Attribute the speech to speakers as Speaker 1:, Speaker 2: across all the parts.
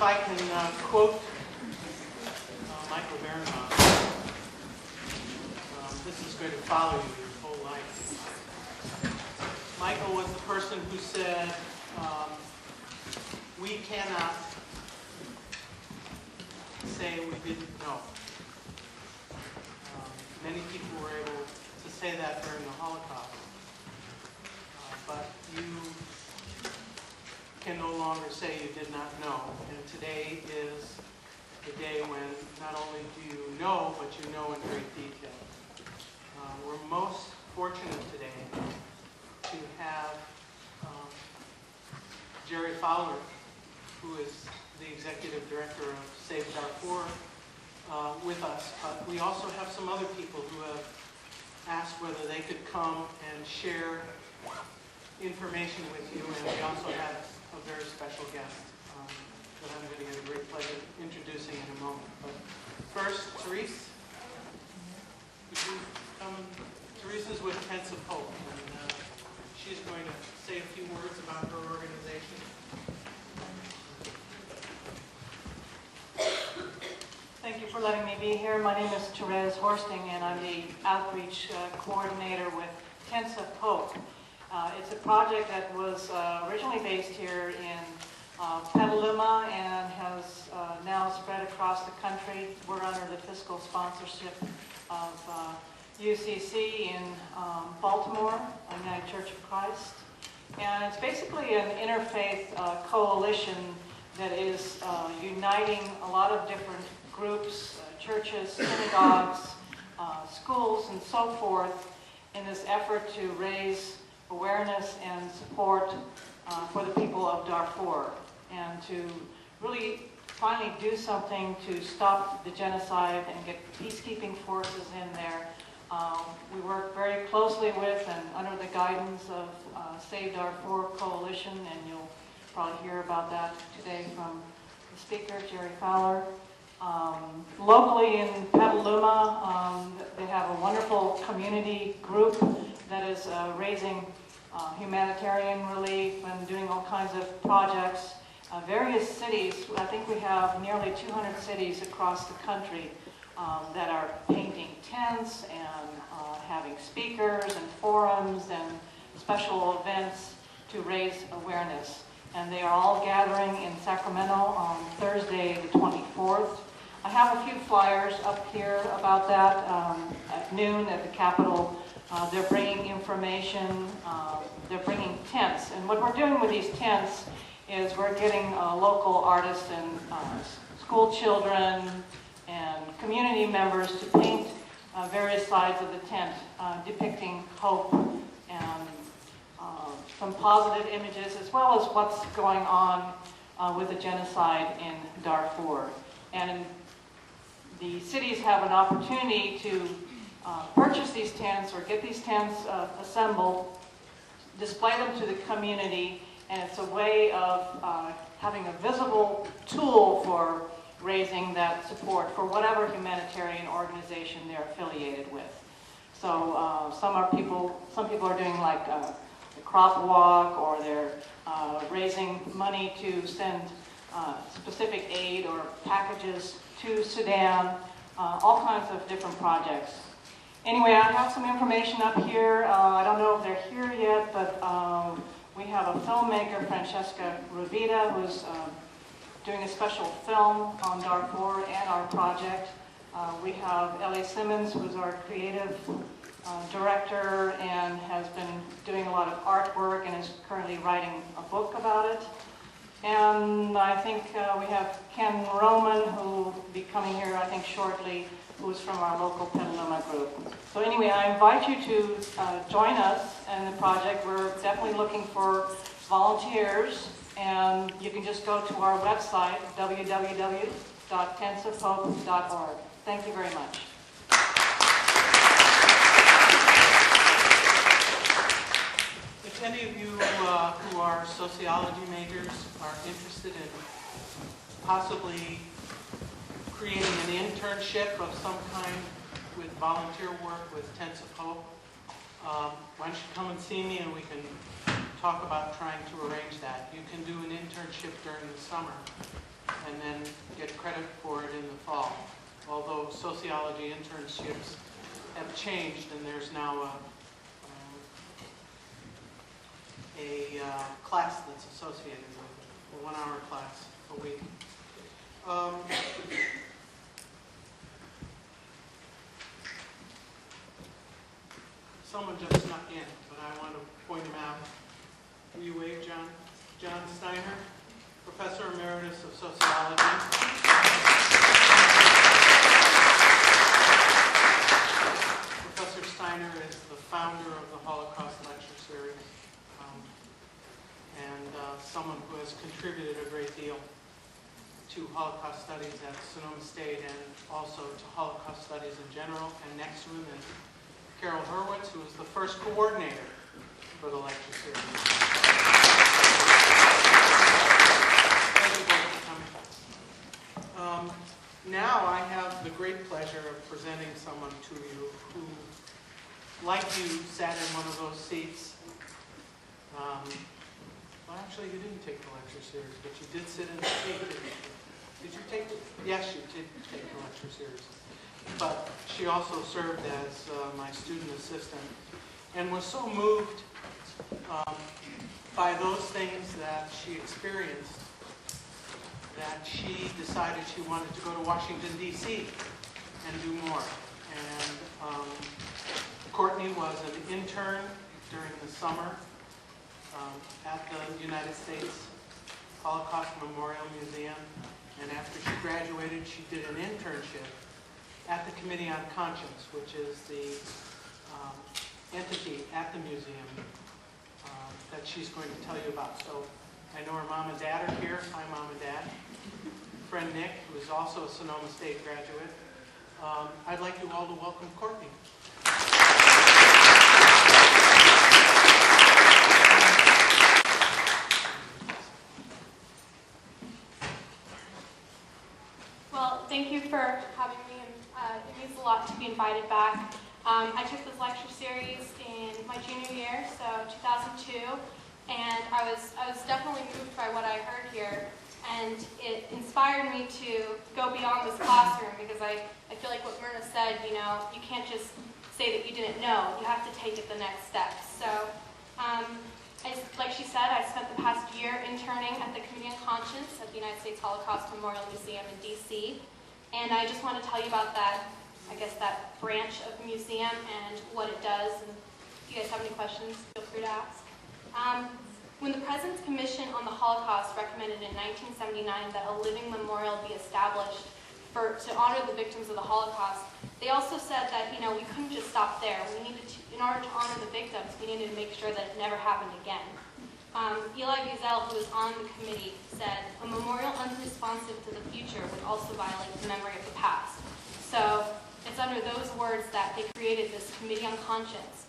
Speaker 1: I can quote Michael Barenbaum, this is going to follow you your whole life. Michael was the person who said, we cannot say we didn't know. Many people were able to say that during the Holocaust. But you can no longer say you did not know. And today is the day when not only do you know, but you know in great detail. We're most fortunate today to have Jerry Fowler, who is the executive director of Save Darfur, with us. But we also have some other people who have asked whether they could come and share information with you, and we also have a very special guest that I'm going to get a great pleasure introducing in a moment. But first, Therese, would you come? Therese is with Tents of Hope, and she's going to say a few words about her organization.
Speaker 2: Thank you for letting me be here. My name is Therese Horsting, and I'm the outreach coordinator with Tents of Hope. It's a project that was originally based here in Petaluma and has now spread across the country. We're under the fiscal sponsorship of UCC in Baltimore, United Church of Christ. And it's basically an interfaith coalition that is uniting a lot of different groups, churches, synagogues, schools, and so forth in this effort to raise awareness and support for the people of Darfur, and to really finally do something to stop the genocide and get peacekeeping forces in there. We work very closely with and under the guidance of Save Darfur Coalition, and you'll probably hear about that today from the speaker, Jerry Fowler. Locally in Petaluma, they have a wonderful community group that is raising humanitarian relief and doing all kinds of projects. Various cities, I think we have nearly 200 cities across the country that are painting tents and having speakers and forums and special events to raise awareness. And they are all gathering in Sacramento on Thursday the 24th. I have a few flyers up here about that at noon at the Capitol. They're bringing information, they're bringing tents. And what we're doing with these tents is we're getting local artists and school children and community members to paint various sides of the tent, depicting hope and some positive images, as well as what's going on with the genocide in Darfur. And the cities have an opportunity to purchase these tents or get these tents assembled, display them to the community, and it's a way of having a visible tool for raising that support for whatever humanitarian organization they're affiliated with. So some people are doing like the crop walk, or they're raising money to send specific aid or packages to Sudan, all kinds of different projects. Anyway, I have some information up here. I don't know if they're here yet, but we have a filmmaker, Francesca Ravita, who's doing a special film on Darfur and our project. We have Ellie Simmons, who's our creative director and has been doing a lot of artwork and is currently writing a book about it. And I think we have Ken Roman, who will be coming here, I think, shortly, who's from our local Petaluma group. So anyway, I invite you to join us in the project. We're definitely looking for volunteers, and you can just go to our website, www.tentsofhope.org. Thank you very much.
Speaker 1: If any of you who are sociology majors are interested in possibly creating an internship of some kind with volunteer work with Tents of Hope, why don't you come and see me and we can talk about trying to arrange that. You can do an internship during the summer and then get credit for it in the fall. Although sociology internships have changed, and there's now a class that's associated with it, a 1-hour class a week. Someone just snuck in, but I want to point him out. Will you wave, John? John Steiner, Professor Emeritus of Sociology. Professor Steiner is the founder of the Holocaust Lecture Series, and someone who has contributed a great deal to Holocaust studies at Sonoma State and also to Holocaust studies in general. And next to him is Carol Hurwitz, who was the first coordinator for the lecture series. Thank you both for coming. Now I have the great pleasure of presenting someone to you who, like you, sat in one of those seats. Well, actually, you didn't take the lecture series, but you did sit in the seat, didn't you? Did you take it? Yes, you did take the lecture series. But she also served as my student assistant and was so moved by those things that she experienced that she decided she wanted to go to Washington, D.C. and do more. And Courtney was an intern during the summer at the United States Holocaust Memorial Museum. And after she graduated, she did an internship at the Committee on Conscience, which is the entity at the museum that she's going to tell you about. So I know her mom and dad are here. Hi, Mom and Dad. Friend Nick, who is also a Sonoma State graduate. I'd like you all to welcome Courtney.
Speaker 3: Well, thank you for having me, and it means a lot to be invited back. I took this lecture series in my junior year, so 2002, and I was definitely moved by what I heard here, and it inspired me to go beyond this classroom, because I feel like what Myrna said, you know, you can't just say that you didn't know, you have to take it the next step. So, like she said, I spent the past year interning at the Committee on Conscience at the United States Holocaust Memorial Museum in D.C. And I just want to tell you about that, I guess, that branch of the museum and what it does. And if you guys have any questions, feel free to ask. When the President's Commission on the Holocaust recommended in 1979 that a living memorial be established to honor the victims of the Holocaust, they also said that, you know, we couldn't just stop there. We needed to, in order to honor the victims, we needed to make sure that it never happened again. Eli Wiesel, who was on the committee, said, a memorial unresponsive to the future would also violate the memory of the past. So it's under those words that they created this Committee on Conscience.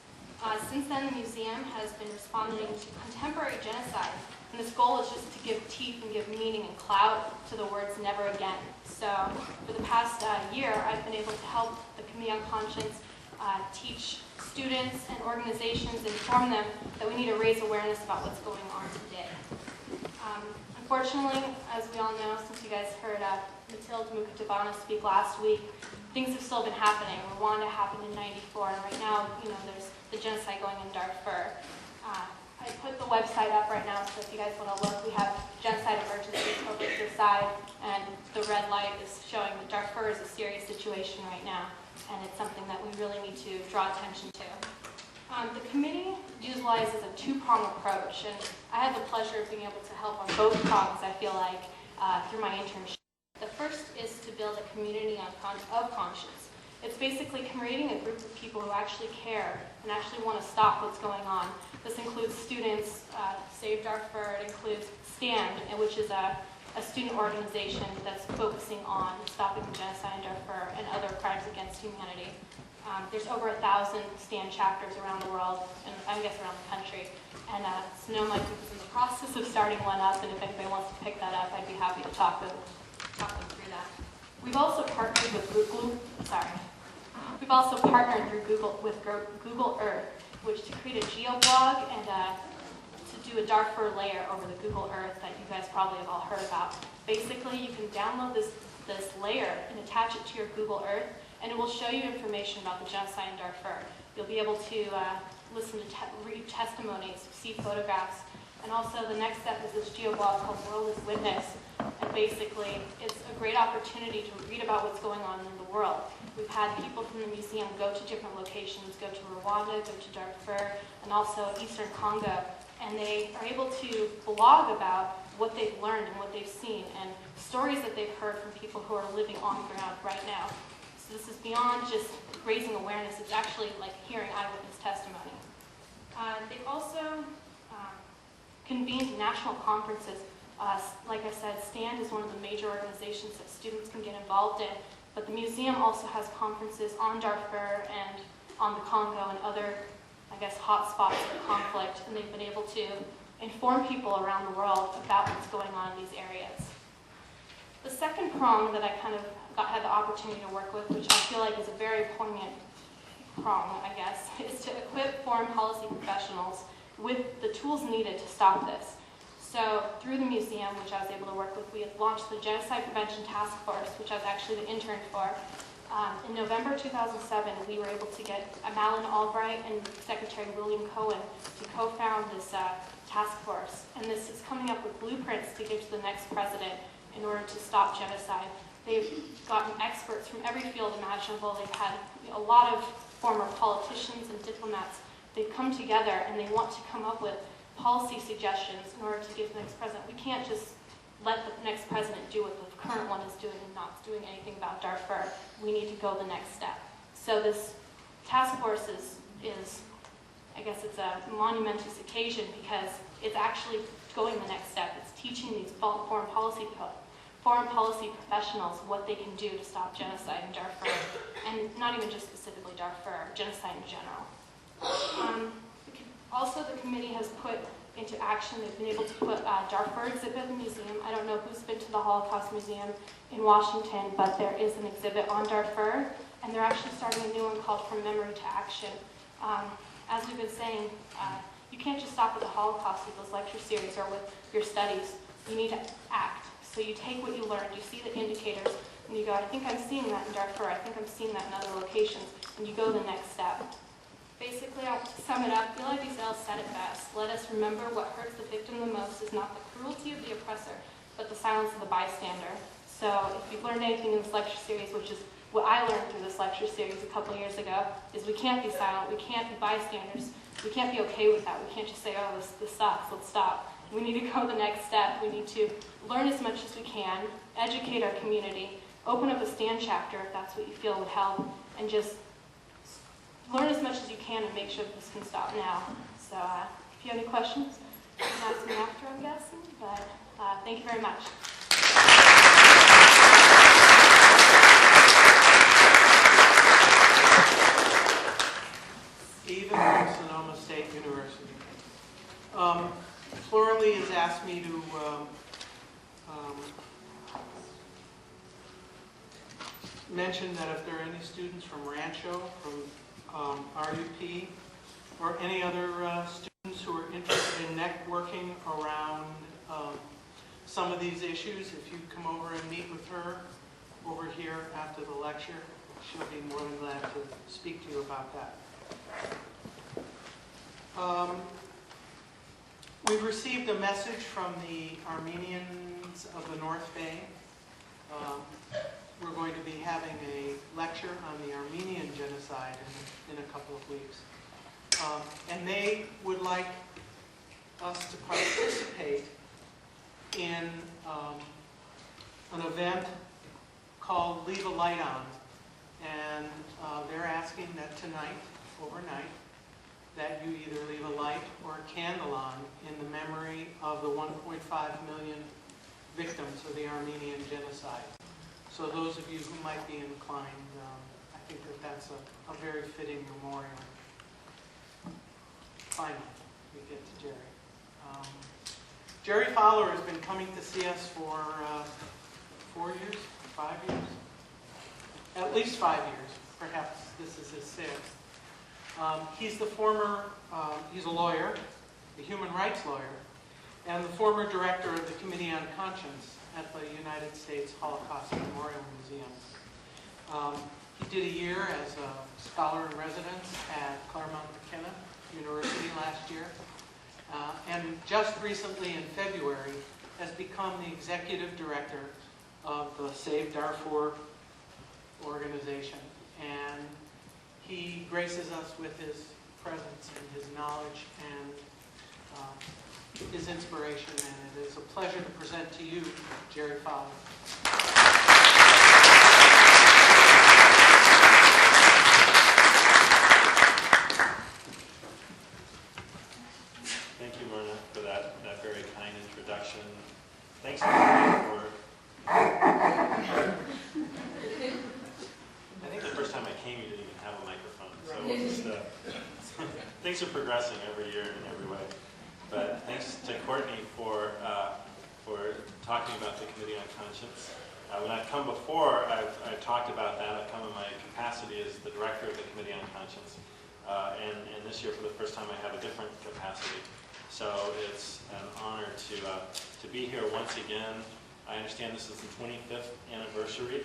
Speaker 3: Since then, the museum has been responding to contemporary genocide, and this goal is just to give teeth and give meaning and clout to the words never again. So for the past year, I've been able to help the Committee on Conscience teach students and organizations, inform them that we need to raise awareness about what's going on today. Unfortunately, as we all know, since you guys heard Mathilde Mukatabana speak last week, things have still been happening. Rwanda happened in '94, and right now, you know, there's the genocide going in Darfur. I put the website up right now, so if you guys want to look, we have genocide emergency over to the side, and the red light is showing that Darfur is a serious situation right now, and it's something that we really need to draw attention to. The committee utilizes a two-prong approach, and I had the pleasure of being able to help on both prongs, I feel like, through my internship. The first is to build a community of conscience. It's basically creating a group of people who actually care and actually want to stop what's going on. This includes students, Save Darfur, it includes STAND, which is a student organization that's focusing on stopping the genocide in Darfur and other crimes against humanity. There's over 1,000 STAND chapters around the world, and I guess around the country. And Sonoma is in the process of starting one up, and if anybody wants to pick that up, I'd be happy to talk them through that. We've also partnered with Google with Google Earth, which to create a geoblog and to do do a Darfur layer over the Google Earth that you guys probably have all heard about. Basically, you can download this layer and attach it to your Google Earth, and it will show you information about the genocide in Darfur. You'll be able to listen to read testimonies, see photographs, and also the next step is this geoblog called World is Witness. And basically, it's a great opportunity to read about what's going on in the world. We've had people from the museum go to different locations, go to Rwanda, go to Darfur, and also Eastern Congo, and they are able to blog about what they've learned and what they've seen, and stories that they've heard from people who are living on the ground right now. So this is beyond just raising awareness, it's actually like hearing eyewitness testimony. They've also convened national conferences. Like I said, STAND is one of the major organizations that students can get involved in, but the museum also has conferences on Darfur and on the Congo and other, I guess, hotspots of conflict, and they've been able to inform people around the world about what's going on in these areas. The second prong that I kind of had the opportunity to work with, which I feel like is a very poignant prong, I guess, is to equip foreign policy professionals with the tools needed to stop this. So through the museum, which I was able to work with, we had launched the Genocide Prevention Task Force, which I was actually the intern for. In November 2007, we were able to get Madeleine Albright and Secretary William Cohen to co-found this task force. And this is coming up with blueprints to give to the next president in order to stop genocide. They've gotten experts from every field imaginable. They've had a lot of former politicians and diplomats. They've come together and they want to come up with policy suggestions in order to give the next president. We can't just let the next president do what the current one is doing and not doing anything about Darfur. We need to go the next step. So this task force is I guess it's a monumentous occasion because it's actually going the next step. It's teaching these foreign policy professionals what they can do to stop genocide in Darfur, and not even just specifically Darfur, genocide in general. Also, the committee has put into action, they've been able to put Darfur exhibit in the museum. I don't know who's been to the Holocaust Museum in Washington, but there is an exhibit on Darfur, and they're actually starting a new one called From Memory to Action. As we've been saying, you can't just stop with the Holocaust with those lecture series or with your studies. You need to act. So you take what you learned, you see the indicators, and you go, I think I'm seeing that in Darfur, I think I'm seeing that in other locations, and you go the next step. Basically, I'll sum it up. Elie Wiesel said it best. Let us remember what hurts the victim the most is not the cruelty of the oppressor, but the silence of the bystander. So if you've learned anything in this lecture series, which is what I learned through this lecture series a couple of years ago, is we can't be silent, we can't be bystanders, we can't be okay with that. We can't just say, oh, this sucks, let's stop. We need to go the next step. We need to learn as much as we can, educate our community, open up a STAND chapter if that's what you feel would help, and just learn as much as you can and make sure that this can stop now. So if you have any questions, you can ask me after, I'm guessing. But thank you very much.
Speaker 1: Stephen from Sonoma State University. Plurally has asked me to mention that if there are any students from Rancho, from RUP, or any other students who are interested in networking around some of these issues, if you come over and meet with her over here after the lecture, she'll be more than glad to speak to you about that. We've received a message from the Armenians of the North Bay. We're going to be having a lecture on the Armenian Genocide in a couple of weeks. And they would like us to participate in an event called Leave a Light On. And they're asking that tonight, overnight, that you either leave a light or a candle on in the memory of the 1.5 million victims of the Armenian Genocide. So those of you who might be inclined, I think that that's a very fitting memorial. Finally, we get to Jerry. Jerry Fowler has been coming to see us for 4 years, 5 years? At least 5 years. Perhaps this is his 6th. He's the former, he's a lawyer. a human rights lawyer, and the former director of the Committee on Conscience at the United States Holocaust Memorial Museum. He did a year as a scholar in residence at Claremont McKenna University last year, and just recently in February has become the executive director of the Save Darfur organization. And he graces us with his presence and his knowledge and his inspiration, and it is a pleasure to present to you Jerry Fowler.
Speaker 4: Thank you, Myrna, for that very kind introduction. Thanks for I think the first time I came, you didn't even have a microphone, so it's just, things are progressing every year in every way. But thanks to Courtney for talking about the Committee on Conscience. When I've come before, I've talked about that. I've come in my capacity as the director of the Committee on Conscience. And this year, for the first time, I have a different capacity. So it's an honor to be here once again. I understand this is the 25th anniversary,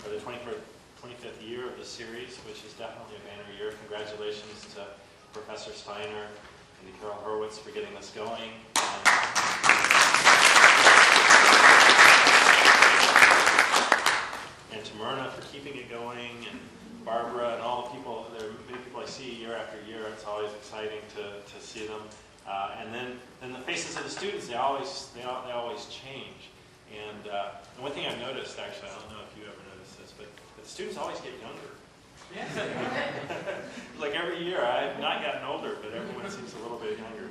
Speaker 4: or the 25th year of the series, which is definitely a banner year. Congratulations to Professor Steiner and to Carol Hurwitz for getting this going. And to Myrna for keeping it going, and Barbara and all the people. There are many people I see year after year. It's always exciting to see them. And then the faces of the students, they always change. And one thing I've noticed, actually, I don't know if you ever noticed this, but the students always get younger.
Speaker 1: Yes.
Speaker 4: Like every year, I've not gotten older, but everyone seems a little bit younger.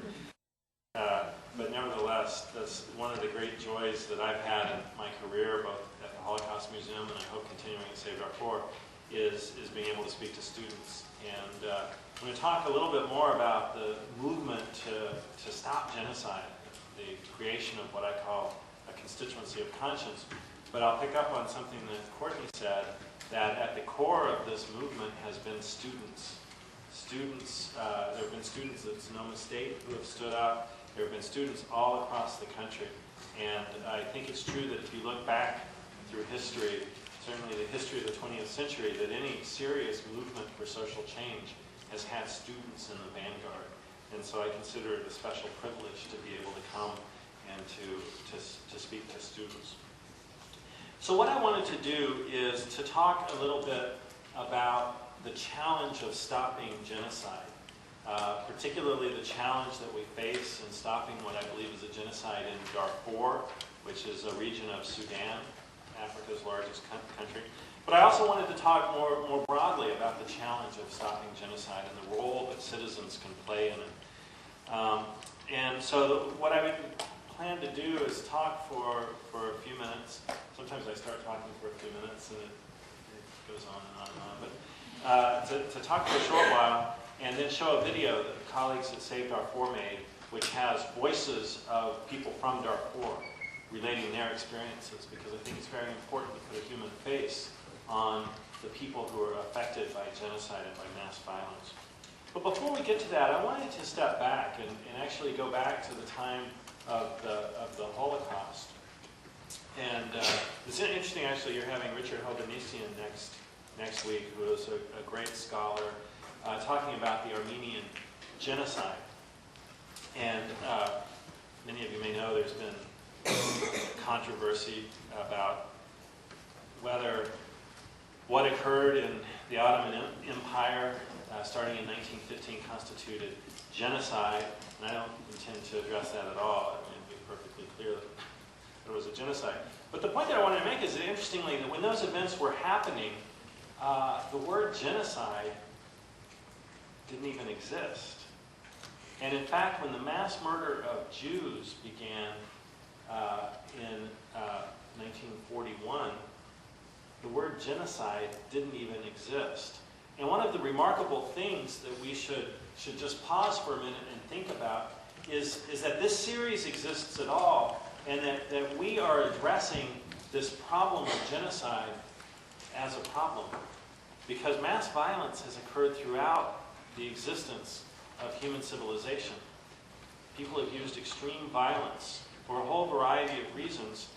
Speaker 4: But nevertheless, that's one of the great joys that I've had in my career, both at the Holocaust Museum and I hope continuing at Save Darfur, is being able to speak to students. And I'm going to talk a little bit more about the movement to stop genocide, the creation of what I call a Constituency of Conscience. But I'll pick up on something that Courtney said, that at the core of this movement has been students. There have been students, it's no mistake, who have stood up. There have been students all across the country. And I think it's true that if you look back through history, certainly the history of the 20th century, that any serious movement for social change has had students in the vanguard. And so I consider it a special privilege to be able to come and to speak to students. So what I wanted to do is to talk a little bit about the challenge of stopping genocide, particularly the challenge that we face in stopping what I believe is a genocide in Darfur, which is a region of Sudan, Africa's largest country. But I also wanted to talk more broadly about the challenge of stopping genocide and the role that citizens can play in it. And so what I would plan to do is talk for a few minutes. Sometimes I start talking for a few minutes and it goes on and on and on. But to talk for a short while and then show a video that the colleagues at Save Darfur made, which has voices of people from Darfur relating their experiences, because I think it's very important to put a human face on the people who are affected by genocide and by mass violence. But before we get to that, I wanted to step back and actually go back to the time of the Holocaust. And it's interesting, actually, you're having Richard Hoganesian next week, who is a great scholar, talking about the Armenian Genocide. And many of you may know there's been controversy about whether what occurred in the Ottoman Empire starting in 1915 constituted genocide, and I don't intend to address that at all. I mean, it'd be perfectly clear that there was a genocide. But the point that I wanted to make is that, interestingly, that when those events were happening, the word genocide didn't even exist. And in fact, when the mass murder of Jews began in 1941, the word genocide didn't even exist. And one of the remarkable things that we should just pause for a minute and think about is that this series exists at all, and that we are addressing this problem of genocide as a problem. Because mass violence has occurred throughout the existence of human civilization. People have used extreme violence for a whole variety of reasons,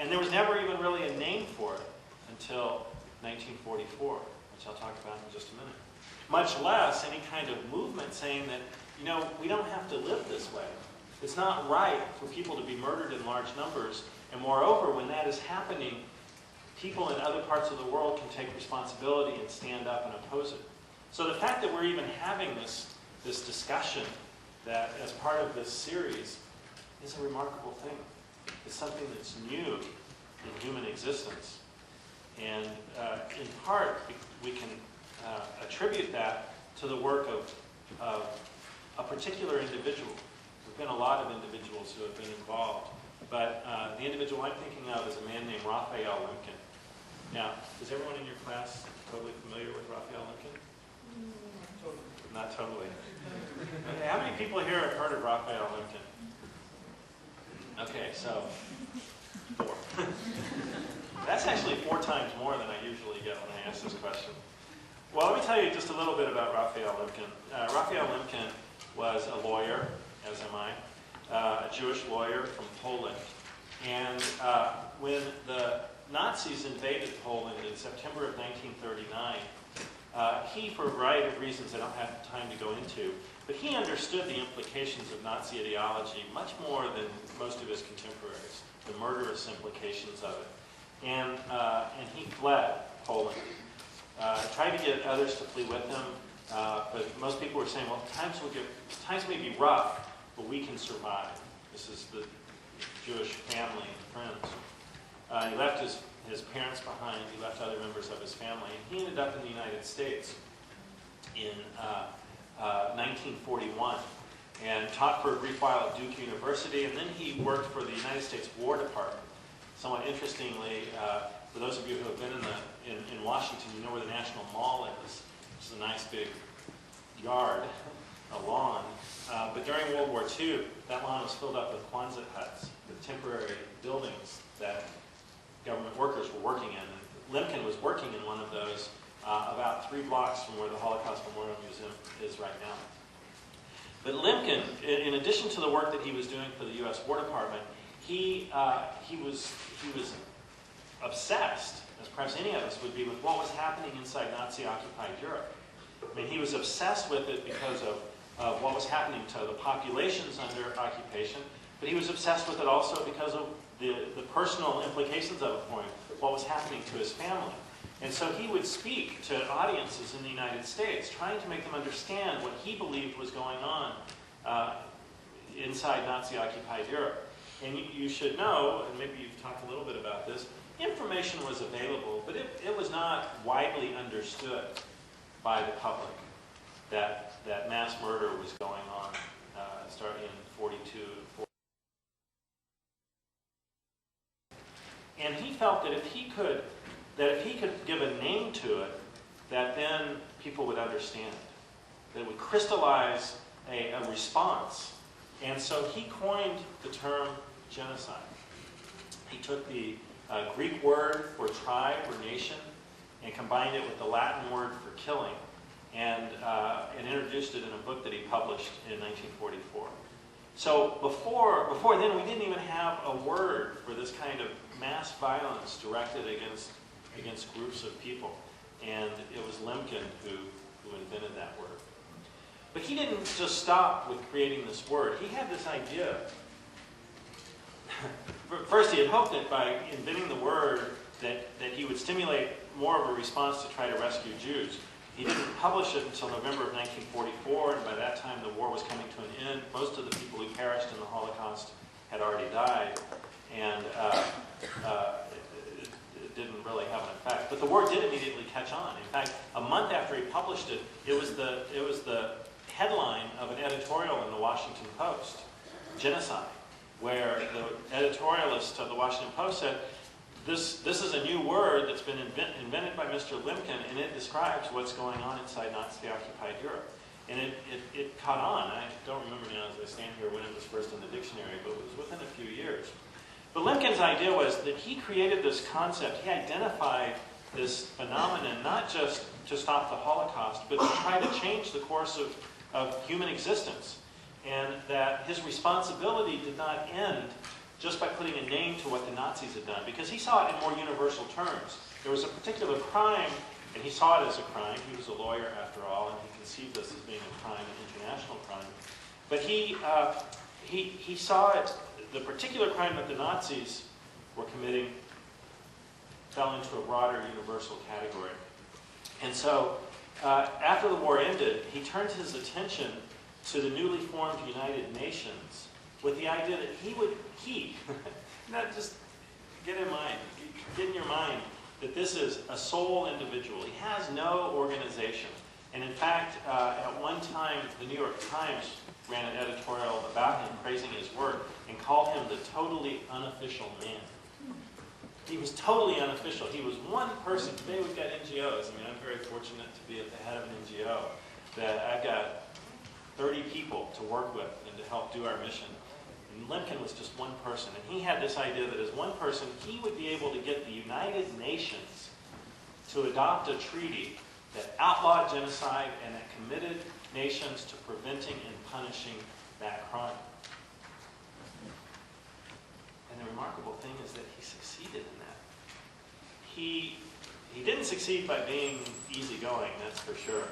Speaker 4: and there was never even really a name for it until 1944, which I'll talk about in just a minute. Much less any kind of movement saying that, we don't have to live this way. It's not right for people to be murdered in large numbers, and moreover, when that is happening, people in other parts of the world can take responsibility and stand up and oppose it. So the fact that we're even having this discussion that as part of this series is a remarkable thing. It's something that's new in human existence. And in part, we can attribute that to the work of a particular individual. There have been a lot of individuals who have been involved. But the individual I'm thinking of is a man named Raphael Lemkin. Now, is everyone in your class totally familiar with Raphael Lemkin? Not totally. How many people here have heard of Raphael Lemkin? Okay, so 4. That's actually 4 times more than I usually get when I ask this question. Well, let me tell you just a little bit about Raphael Lemkin. Raphael Lemkin was a lawyer, as am I, a Jewish lawyer from Poland. And when the Nazis invaded Poland in September of 1939, he, for a variety of reasons I don't have time to go into, but he understood the implications of Nazi ideology much more than most of his contemporaries, the murderous implications of it. And he fled Poland. Tried to get others to flee with him, but most people were saying, well, times may be rough, but we can survive. This is the Jewish family and friends. He left his parents behind. He left other members of his family. And he ended up in the United States in 1941 and taught for a brief while at Duke University. And then he worked for the United States War Department. Somewhat interestingly, for those of you who have been in Washington, you know where the National Mall is. It's a nice big yard, a lawn. But during World War II, that lawn was filled up with Quonset huts, with temporary buildings that government workers were working in. And Lemkin was working in one of those about 3 blocks from where the Holocaust Memorial Museum is right now. But Lemkin, in addition to the work that he was doing for the U.S. War Department, he was obsessed, as perhaps any of us would be, with what was happening inside Nazi-occupied Europe. I mean, he was obsessed with it because of what was happening to the populations under occupation, but he was obsessed with it also because of the personal implications of it for him, what was happening to his family. And so he would speak to audiences in the United States, trying to make them understand what he believed was going on inside Nazi-occupied Europe. And you should know, and maybe you've talked a little bit about this, information was available, but it was not widely understood by the public that mass murder was going on starting in 42. And he felt that if he could give a name to it, that then people would understand, that it would crystallize a response. And so he coined the term genocide. He took the Greek word for tribe or nation and combined it with the Latin word for killing and introduced it in a book that he published in 1944. So before then, we didn't even have a word for this kind of mass violence directed against groups of people. And it was Lemkin who invented that word. But he didn't just stop with creating this word. He had this idea. First, he had hoped that by inventing the word that he would stimulate more of a response to try to rescue Jews. He didn't publish it until November of 1944, and by that time the war was coming to an end. Most of the people who perished in the Holocaust had already died, and it didn't really have an effect. But the word did immediately catch on. In fact, a month after he published it, it was the headline of an editorial in the Washington Post, Genocide, where the editorialist of the Washington Post said, this is a new word that's been invented by Mr. Lemkin, and it describes what's going on inside Nazi-occupied Europe. And it caught on. I don't remember now as I stand here when it was first in the dictionary, but it was within a few years. But Lemkin's idea was that he created this concept. He identified this phenomenon not just to stop the Holocaust, but to try to change the course of human existence. and that his responsibility did not end just by putting a name to what the Nazis had done, because he saw it in more universal terms. There was a particular crime, and he saw it as a crime. He was a lawyer, after all, and he conceived this as being a crime, an international crime. But he saw it, the particular crime that the Nazis were committing fell into a broader universal category. And so, after the war ended, he turned his attention to the newly formed United Nations with the idea that not just get in your mind that this is a sole individual. He has no organization. And in fact, at one time, the New York Times ran an editorial about him, praising his work, and called him the totally unofficial man. He was totally unofficial. He was one person. Today we've got NGOs. I mean, I'm very fortunate to be at the head of an NGO, that I've got 30 people to work with and to help do our mission. And Lemkin was just one person. And he had this idea that as one person, he would be able to get the United Nations to adopt a treaty that outlawed genocide and that committed nations to preventing and punishing that crime. And the remarkable thing is that he succeeded in that. He didn't succeed by being easygoing, that's for sure.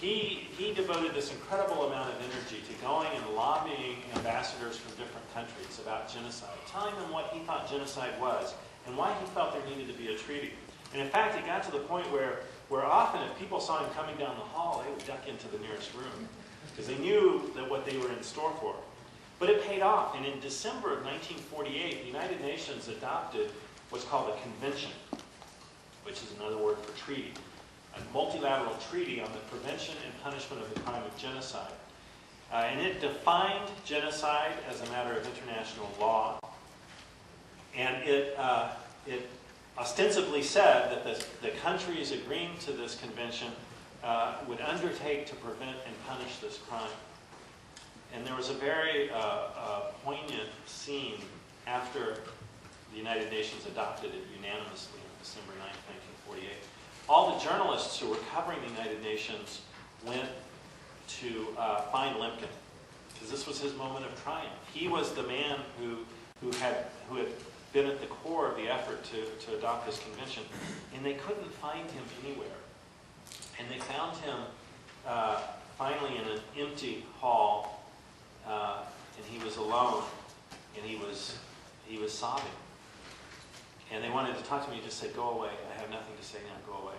Speaker 4: He devoted this incredible amount of energy to going and lobbying ambassadors from different countries about genocide, telling them what he thought genocide was and why he felt there needed to be a treaty. And in fact, it got to the point where often if people saw him coming down the hall, they would duck into the nearest room because they knew that what they were in store for. But it paid off, and in December of 1948, the United Nations adopted what's called a convention, which is another word for treaty, a multilateral treaty on the prevention and punishment of the crime of genocide. And it defined genocide as a matter of international law, and it ostensibly said that the countries agreeing to this convention would undertake to prevent and punish this crime. And there was a very poignant scene after the United Nations adopted it unanimously on December 9, 1948. All the journalists who were covering the United Nations went to find Lemkin, because this was his moment of triumph. He was the man who had been at the core of the effort to adopt this convention, and they couldn't find him anywhere. And they found him finally in an empty hall, and he was alone, and he was sobbing. And they wanted to talk to me. He just said, "Go away. I have nothing to say now. Go away."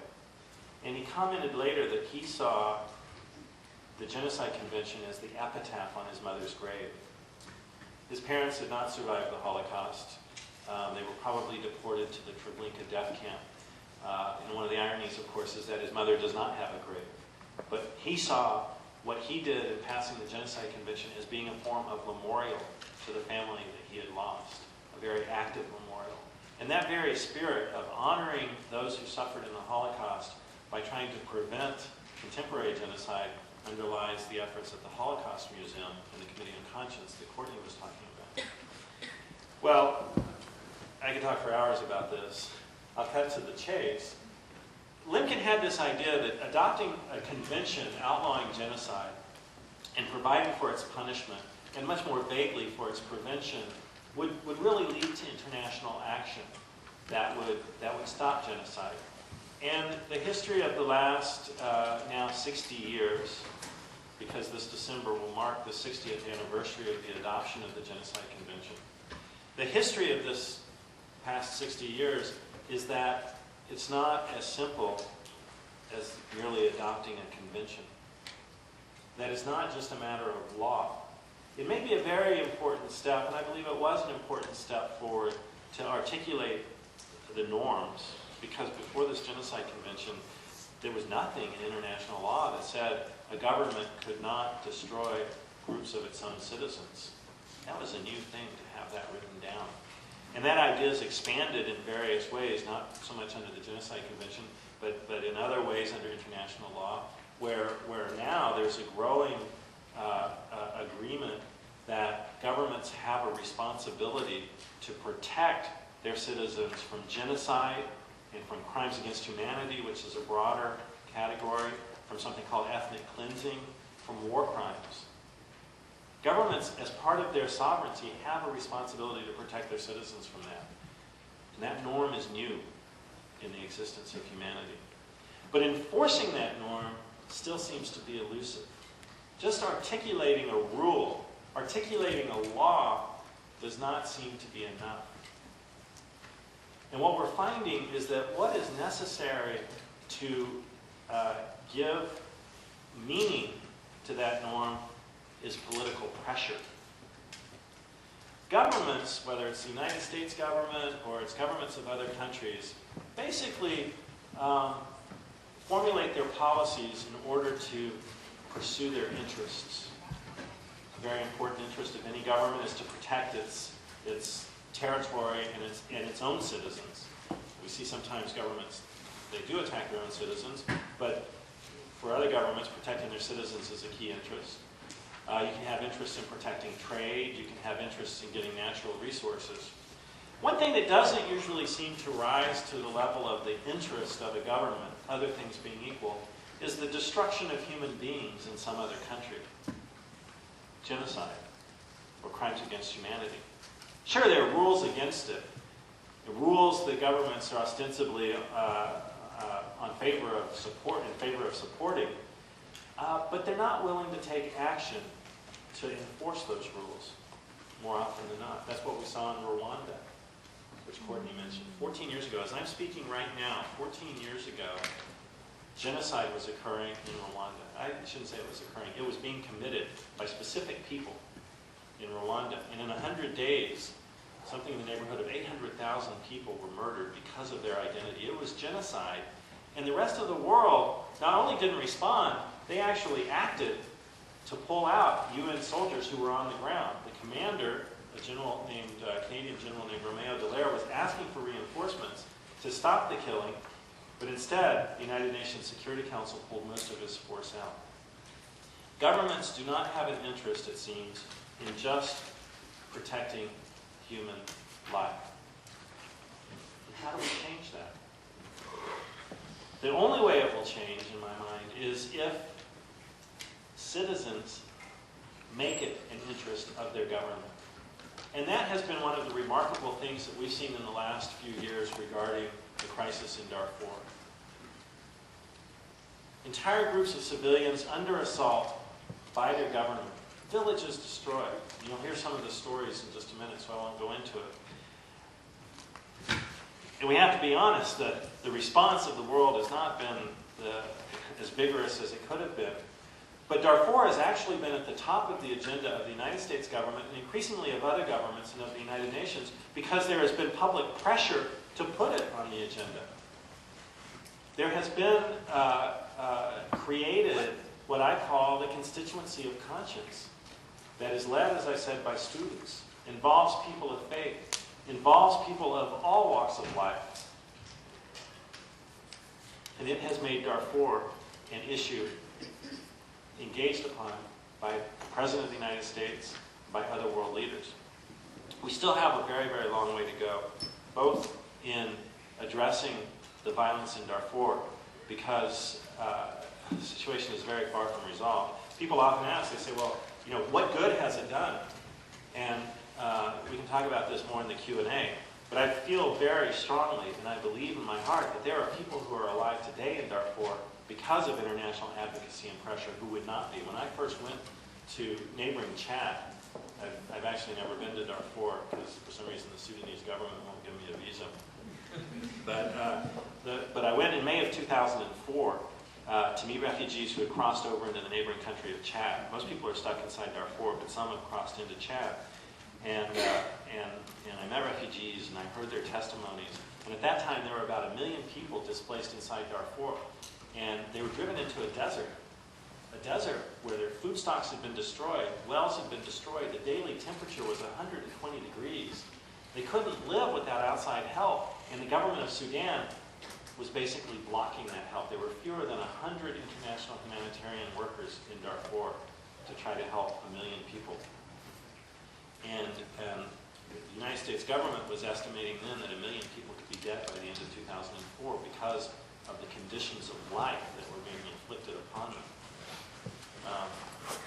Speaker 4: And he commented later that he saw the Genocide Convention as the epitaph on his mother's grave. His parents did not survive the Holocaust. They were probably deported to the Treblinka death camp. And one of the ironies, of course, is that his mother does not have a grave. But he saw what he did in passing the Genocide Convention as being a form of memorial to the family that he had lost, a very active memorial. And that very spirit of honoring those who suffered in the Holocaust by trying to prevent contemporary genocide underlies the efforts at the Holocaust Museum and the Committee on Conscience that Courtney was talking about. Well, I could talk for hours about this. I'll cut to the chase. Lemkin had this idea that adopting a convention outlawing genocide and providing for its punishment, and much more vaguely for its prevention, would really lead to international action that would stop genocide. And the history of the last now 60 years, because this December will mark the 60th anniversary of the adoption of the Genocide Convention, the history of this past 60 years is that it's not as simple as merely adopting a convention. That is not just a matter of law. It may be a very important step, and I believe it was an important step forward to articulate the norms, because before this Genocide Convention, there was nothing in international law that said a government could not destroy groups of its own citizens. That was a new thing to have that written down. And that idea is expanded in various ways, not so much under the Genocide Convention, but in other ways under international law, where now there's a growing agreement that governments have a responsibility to protect their citizens from genocide and from crimes against humanity, which is a broader category, from something called ethnic cleansing, from war crimes. Governments, as part of their sovereignty, have a responsibility to protect their citizens from that. And that norm is new in the existence of humanity. But enforcing that norm still seems to be elusive. Just articulating a rule, articulating a law, does not seem to be enough. And what we're finding is that what is necessary to give meaning to that norm is political pressure. Governments, whether it's the United States government or it's governments of other countries, basically formulate their policies in order to pursue their interests. A very important interest of any government is to protect its territory and its own citizens. We see sometimes governments, they do attack their own citizens, but for other governments, protecting their citizens is a key interest. You can have interests in protecting trade. You can have interests in getting natural resources. One thing that doesn't usually seem to rise to the level of the interest of a government, other things being equal, is the destruction of human beings in some other country. Genocide or crimes against humanity. Sure, there are rules against it. The rules that governments are ostensibly in favor of supporting, but they're not willing to take action to enforce those rules more often than not. That's what we saw in Rwanda, which Courtney mentioned. 14 years ago, as I'm speaking right now, 14 years ago, genocide was occurring in Rwanda. I shouldn't say it was occurring. It was being committed by specific people in Rwanda. And in 100 days, something in the neighborhood of 800,000 people were murdered because of their identity. It was genocide. And the rest of the world not only didn't respond, they actually acted to pull out UN soldiers who were on the ground. The commander, a general named, Canadian general named Raphael Lemkin, was asking for reinforcements to stop the killing, but instead, the United Nations Security Council pulled most of its force out. Governments do not have an interest, it seems, in just protecting human life. And how do we change that? The only way it will change, in my mind, is if citizens make it an interest of their government. And that has been one of the remarkable things that we've seen in the last few years regarding the crisis in Darfur. Entire groups of civilians under assault by their government. Villages destroyed. You'll hear some of the stories in just a minute, so I won't go into it. And we have to be honest that the response of the world has not been as vigorous as it could have been. But Darfur has actually been at the top of the agenda of the United States government and increasingly of other governments and of the United Nations because there has been public pressure to put it on the agenda. There has been created what I call the Constituency of Conscience that is led, as I said, by students, involves people of faith, involves people of all walks of life. And it has made Darfur an issue engaged upon by the President of the United States, by other world leaders. We still have a very, very long way to go, both in addressing the violence in Darfur, because the situation is very far from resolved. People often ask, they say, well, you know, what good has it done? And we can talk about this more in the Q&A, but I feel very strongly, and I believe in my heart, that there are people who are alive today in Darfur because of international advocacy and pressure who would not be. When I first went to neighboring Chad, I've actually never been to Darfur because for some reason the Sudanese government won't give me a visa. But I went in May of 2004 to meet refugees who had crossed over into the neighboring country of Chad. Most people are stuck inside Darfur, but some have crossed into Chad. And I met refugees and I heard their testimonies. And at that time there were about 1 million people displaced inside Darfur. And they were driven into a desert where their food stocks had been destroyed, wells had been destroyed, the daily temperature was 120 degrees. They couldn't live without outside help, and the government of Sudan was basically blocking that help. There were fewer than 100 international humanitarian workers in Darfur to try to help 1 million people. And the United States government was estimating then that 1 million people could be dead by the end of 2004 because of the conditions of life that were being inflicted upon them.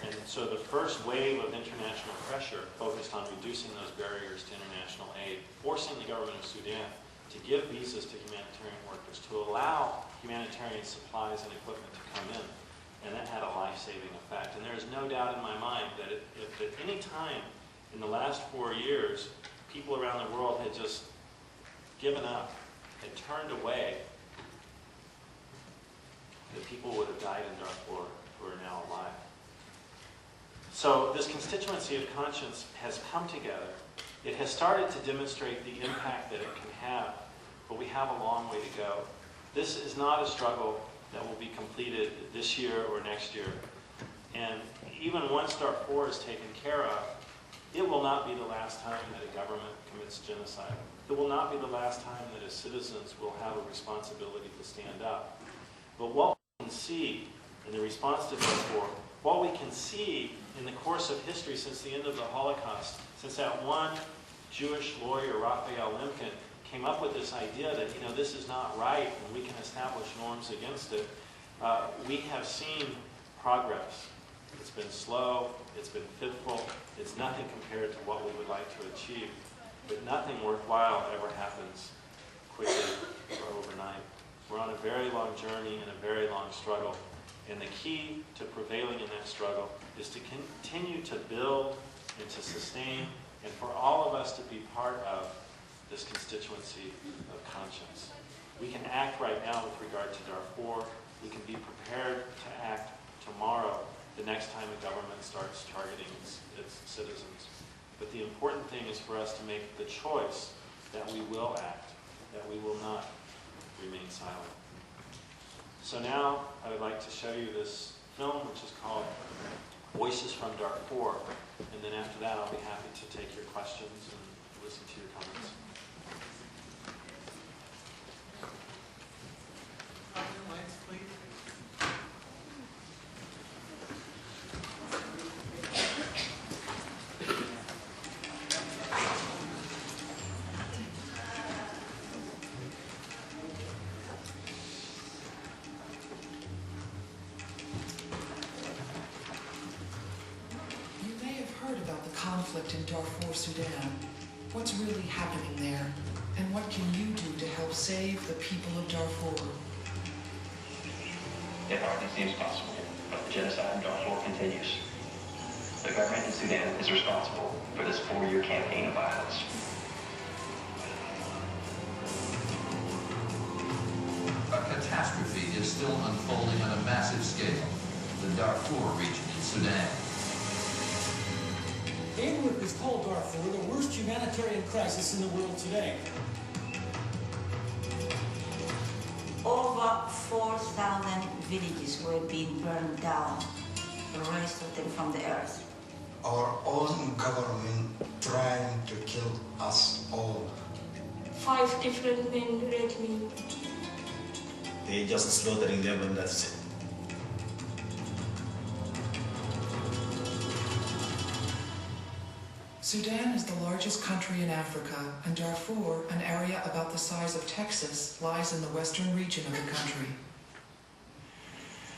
Speaker 4: And so the first wave of international pressure focused on reducing those barriers to international aid, forcing the government of Sudan to give visas to humanitarian workers, to allow humanitarian supplies and equipment to come in. And that had a life-saving effect. And there is no doubt in my mind that if at any time in the last 4 years, people around the world had just given up, had turned away, that people would have died in Darfur who are now alive. So this constituency of conscience has come together. It has started to demonstrate the impact that it can have, but we have a long way to go. This is not a struggle that will be completed this year or next year. And even once Darfur is taken care of, it will not be the last time that a government commits genocide. It will not be the last time that as citizens will have a responsibility to stand up. But what we can see in the response to Darfur, what we can see in the course of history since the end of the Holocaust, since that one Jewish lawyer, Raphael Lemkin, came up with this idea that, this is not right and we can establish norms against it, we have seen progress. It's been slow, it's been fitful, it's nothing compared to what we would like to achieve, but nothing worthwhile ever happens quickly or overnight. We're on a very long journey and a very long struggle, and the key to prevailing in that struggle is to continue to build and to sustain, and for all of us to be part of this constituency of conscience. We can act right now with regard to Darfur. We can be prepared to act tomorrow, the next time a government starts targeting its citizens. But the important thing is for us to make the choice that we will act, that we will not remain silent. So now I would like to show you this film, which is called Voices from Darfur. And then after that, I'll be happy to take your questions and listen to your comments.
Speaker 1: Lights, please.
Speaker 5: You may have heard about the conflict in Darfur, Sudan. What's really happening there? And what can you do to help save the people of Darfur?
Speaker 6: It hardly seems possible, but the genocide in Darfur continues. The government in Sudan is responsible for this 4-year campaign of violence.
Speaker 7: A catastrophe is still unfolding on a massive scale. The Darfur region in Sudan.
Speaker 8: England has called Darfur the worst humanitarian crisis in the world today.
Speaker 9: Over 4,000 villages were being burned down, the rest of them from the earth.
Speaker 10: Our own government trying to kill us all.
Speaker 11: 5 different men raped me.
Speaker 12: They just slaughtering them and that's it.
Speaker 5: Sudan is the largest country in Africa, and Darfur, an area about the size of Texas, lies in the western region of the country.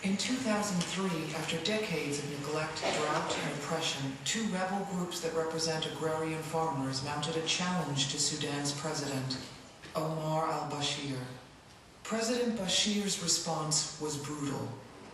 Speaker 5: In 2003, after decades of neglect, drought, and oppression, 2 rebel groups that represent agrarian farmers mounted a challenge to Sudan's president, Omar al-Bashir. President Bashir's response was brutal.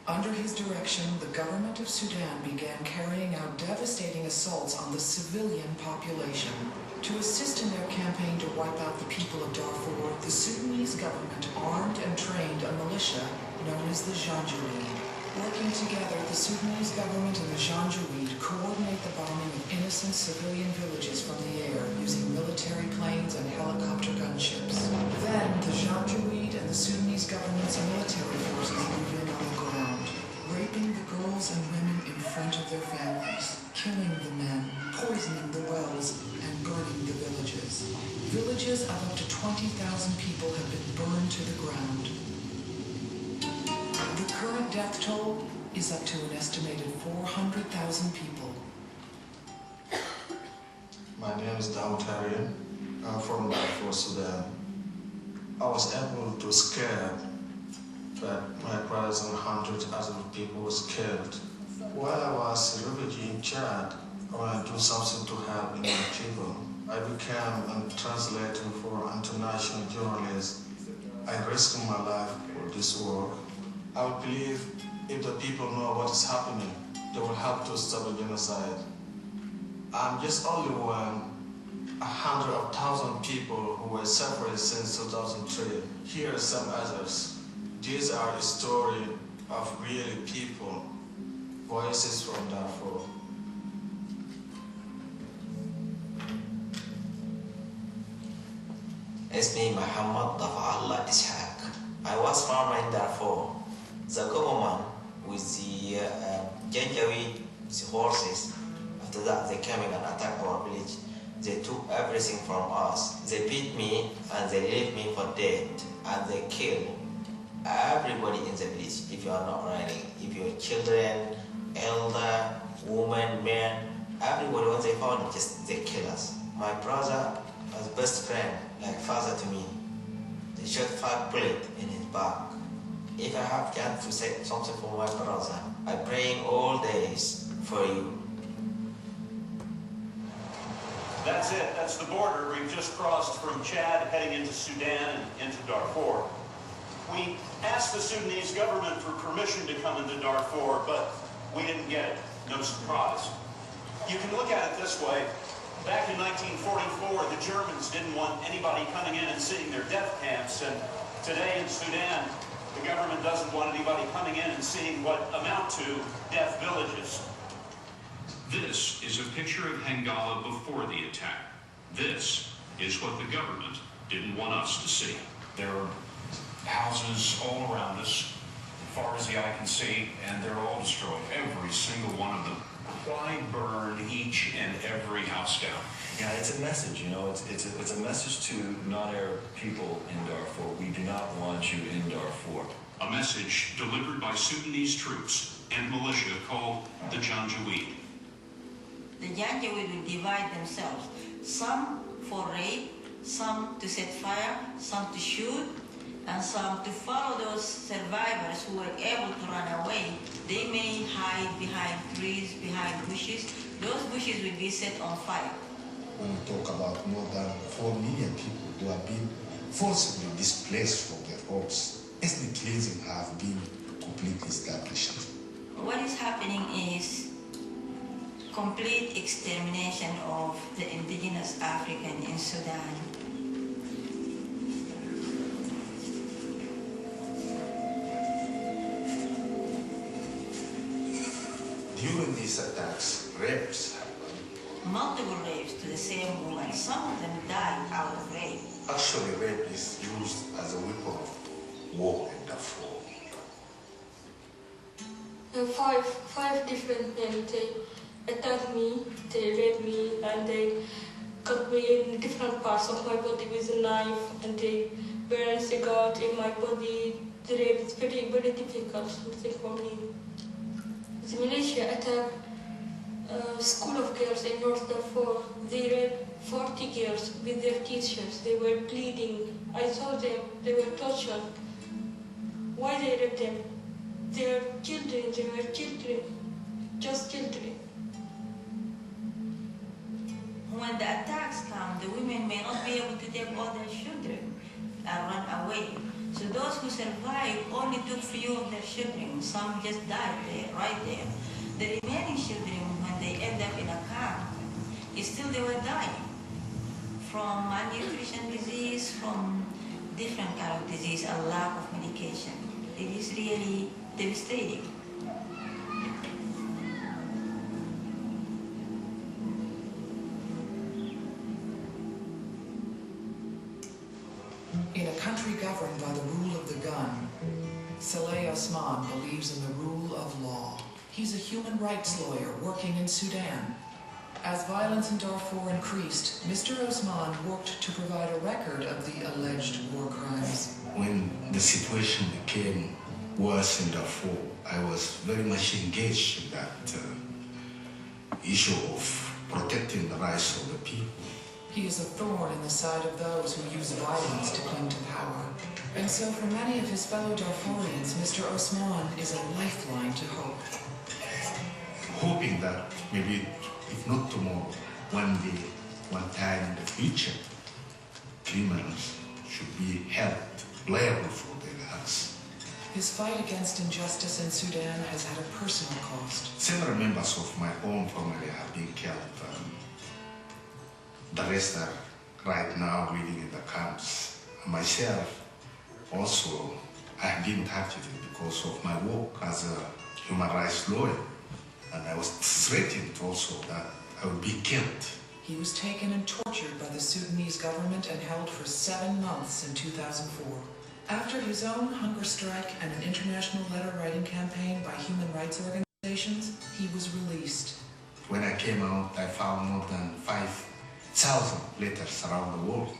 Speaker 5: Under his direction, the government of Sudan began carrying out devastating assaults on the civilian population. To assist in their campaign to wipe out the people of Darfur, the Sudanese government armed and trained a militia known as the Janjaweed. Working together, the Sudanese government and the Janjaweed coordinate the bombing of innocent civilian villages from the air using military planes and helicopter gunships. Then, the Janjaweed and the Sudanese government's military forces move in on the ground, raping the girls and women in front of their families, killing the men, poisoning the wells, and burning the villages. Villages of up to 20,000 people have been burned to the ground. The current death toll is up to an estimated 400,000 people.
Speaker 10: My name is Damoutarian. I'm from Darfur, Sudan. I was able to escape, but my brothers and hundreds of other people was killed. While I was a refugee in Chad, I wanted to do something to help in my people. I became a translator for international journalists. I risked my life for this work. I would believe if the people know what is happening, they will help to stop the genocide. I'm just only one 100,000 people who were separated since 2003. Here are some others. These are the story of real people, voices from Darfur.
Speaker 13: اسمي محمد ضفع الله إسحاق. I was farmer in Darfur. The government with the Janjaweed, the horses, after that they came and attacked our village. They took everything from us. They beat me and they left me for dead. And they killed everybody in the village. If you are not riding, if your children, elder, woman, man, everybody when they found it, just they kill us. My brother was best friend, like father to me. They shot 5 bullets in his back. If I have chance to say something for my brother, I'm praying all days for you.
Speaker 14: That's it. That's the border. We've just crossed from Chad heading into Sudan and into Darfur. We asked the Sudanese government for permission to come into Darfur, but we didn't get it. No surprise. You can look at it this way. Back in 1944, the Germans didn't want anybody coming in and seeing their death camps, and today in Sudan, the government doesn't want anybody coming in and seeing what amount to death villages.
Speaker 15: This is a picture of Hangala before the attack. This is what the government didn't want us to see.
Speaker 16: There are houses all around us, as far as the eye can see, and they're all destroyed, every single one of them. Why burn each and every house down?
Speaker 12: Yeah, it's a message, you know, it's a message to non-Arab people in Darfur. We do not want you in Darfur.
Speaker 15: A message delivered by Sudanese troops and militia called the Janjaweed.
Speaker 9: The Janjaweed will divide themselves, some for rape, some to set fire, some to shoot, and some to follow those survivors who were able to run away. They may hide behind trees, behind bushes. Those bushes will be set on fire.
Speaker 17: When we talk about more than 4 million people who have been forcibly displaced from their homes, ethnic cleansing have been completely established.
Speaker 9: What is happening is complete extermination of the indigenous African in Sudan.
Speaker 17: During these attacks, rapes happened.
Speaker 9: Multiple rapes to the same woman. Some of them died out of rape.
Speaker 17: Actually, rape is used as a weapon of war in Darfur.
Speaker 11: Five different men, they attacked me, they raped me, and they cut me in different parts of my body with a knife, and they burned cigarette in my body. The rape is very, very difficult something for me. The militia attacked a school of girls in North Darfur. They raped 40 girls with their teachers. They were bleeding. I saw them. They were tortured. Why they raped them? They were children. They were children. Just children.
Speaker 9: When the attacks come, the women may not be able to take all their children and run away. So those who survived only took few of their children. Some just died there, right there. The remaining children, when they end up in a camp, still they were dying from malnutrition disease, from different kind of disease, a lack of medication. It is really devastating.
Speaker 5: In a country governed by the rule of the gun, Saleh Osman believes in the rule of law. He's a human rights lawyer working in Sudan. As violence in Darfur increased, Mr. Osman worked to provide a record of the alleged war crimes.
Speaker 17: When the situation became worse in Darfur, I was very much engaged in that issue of protecting the rights of the people.
Speaker 5: He is a thorn in the side of those who use violence to cling to power. And so for many of his fellow Darfurians, Mr. Osman is a lifeline to hope.
Speaker 17: hoping that maybe, if not tomorrow, one day, one time in the future, criminals should be held liable for their acts.
Speaker 5: His fight against injustice in Sudan has had a personal cost.
Speaker 17: Several members of my own family have been killed. The rest are right now living in the camps. Myself, also, I have been targeted because of my work as a human rights lawyer. And I was threatened also that I would be killed.
Speaker 5: He was taken and tortured by the Sudanese government and held for 7 months in 2004. After his own hunger strike and an international letter-writing campaign by human rights organizations, he was released.
Speaker 17: When I came out, I found more than 5,000 letters around the world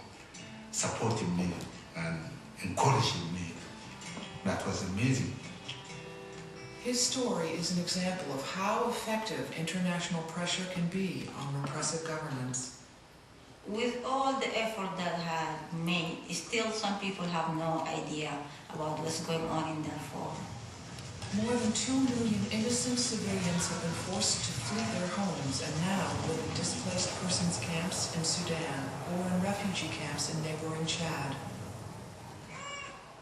Speaker 17: supporting me and encouraging me. That was amazing.
Speaker 5: His story is an example of how effective international pressure can be on repressive governments.
Speaker 9: With all the effort that I have made, still some people have no idea about what's going on in Darfur.
Speaker 5: More than 2 million innocent civilians have been forced to flee their homes and now live in displaced persons camps in Sudan or in refugee camps in neighboring Chad.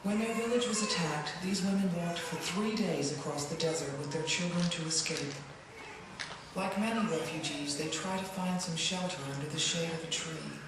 Speaker 5: When their village was attacked, these women walked for 3 days across the desert with their children to escape. Like many refugees, they try to find some shelter under the shade of a tree.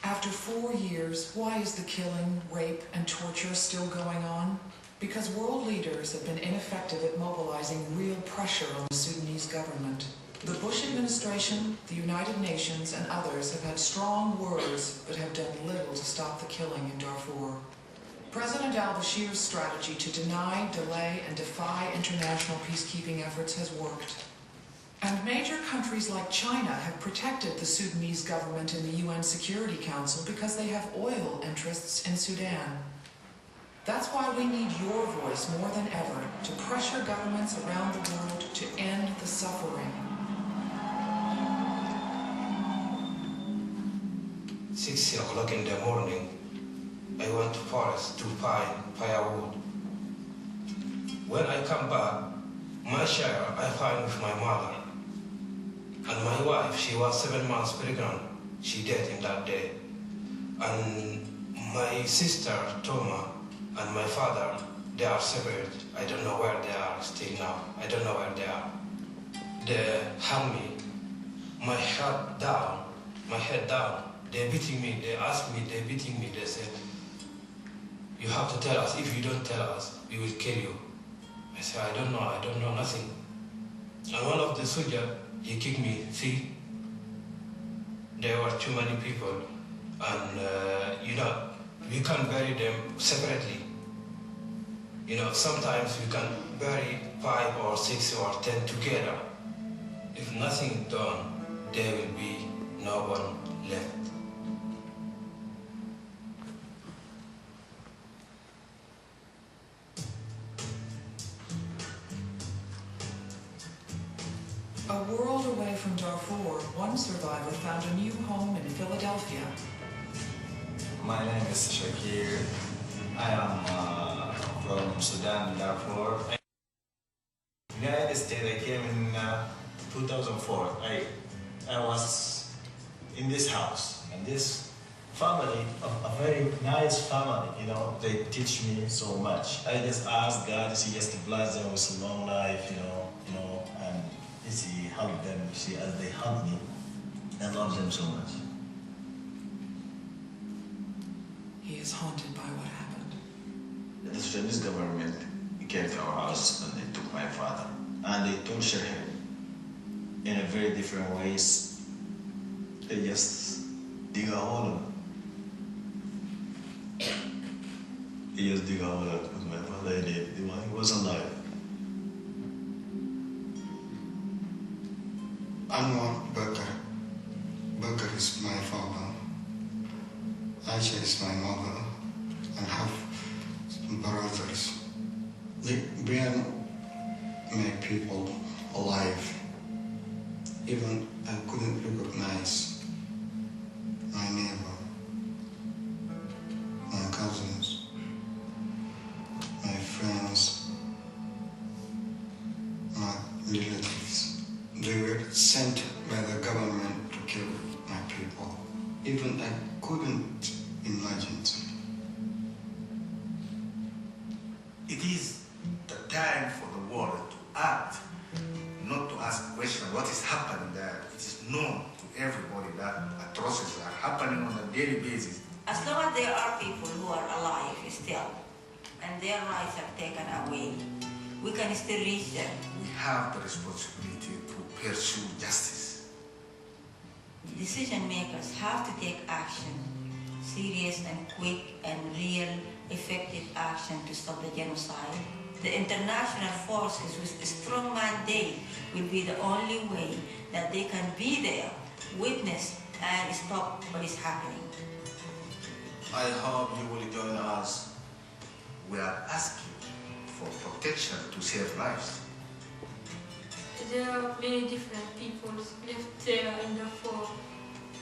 Speaker 5: After 4 years, why is the killing, rape, and torture still going on? Because world leaders have been ineffective at mobilizing real pressure on the Sudanese government. The Bush administration, the United Nations, and others have had strong words but have done little to stop the killing in Darfur. President al-Bashir's strategy to deny, delay, and defy international peacekeeping efforts has worked. And major countries like China have protected the Sudanese government in the UN Security Council because they have oil interests in Sudan. That's why we need your voice more than ever to pressure governments around the world to end the suffering.
Speaker 13: 6 o'clock in the morning, I went to forest to find firewood. When I come back, my child I find with my mother. And my wife, she was 7 months pregnant. She died in that day. And my sister, Toma, and my father, they are separated. I don't know where they are still now. I don't know where they are. They hung me, my head down. They're beating me, they asked me, they're beating me, they said, you have to tell us, if you don't tell us, we will kill you. I said, I don't know nothing. And one of the soldiers, he kicked me, see, there were too many people, and we can't bury them separately. Sometimes we can bury 5 or 6 or 10 together. If nothing done, there will be no one left.
Speaker 5: A world away from Darfur, one survivor found a new home in Philadelphia.
Speaker 18: My name is Shakir. I am from Sudan, Darfur. United States, I came in 2004. I was in this house, and this family, a very nice family, they teach me so much. I just ask God, He just bless them with a long life, and He help them, as they help me. I love them so much.
Speaker 5: He is haunted by what happened.
Speaker 18: The Sudanese government came to our house and they took my father. And they torture him in a very different ways. They just dig a hole. He just dig a hole with my father. He was alive.
Speaker 10: Anwar Bakr. Bakr is my father. Aisha is my mother. I have some brothers. They make people alive. Even I couldn't recognize my neighbor. sent by the government to kill my people. Even I couldn't imagine it.
Speaker 17: It is the time for the world to act, not to ask questions. What is happening there? It is known to everybody that atrocities are happening on a daily basis.
Speaker 9: As long as there are people who are alive still, and their rights are taken away, we can still reach them.
Speaker 17: We have the responsibility to pursue justice.
Speaker 9: Decision makers have to take action, serious and quick and real, effective action to stop the genocide. The international forces with a strong mandate will be the only way that they can be there, witness, and stop what is happening.
Speaker 10: I hope you will join us.
Speaker 17: We are asking for protection to save lives.
Speaker 11: There are many different people left there in Darfur.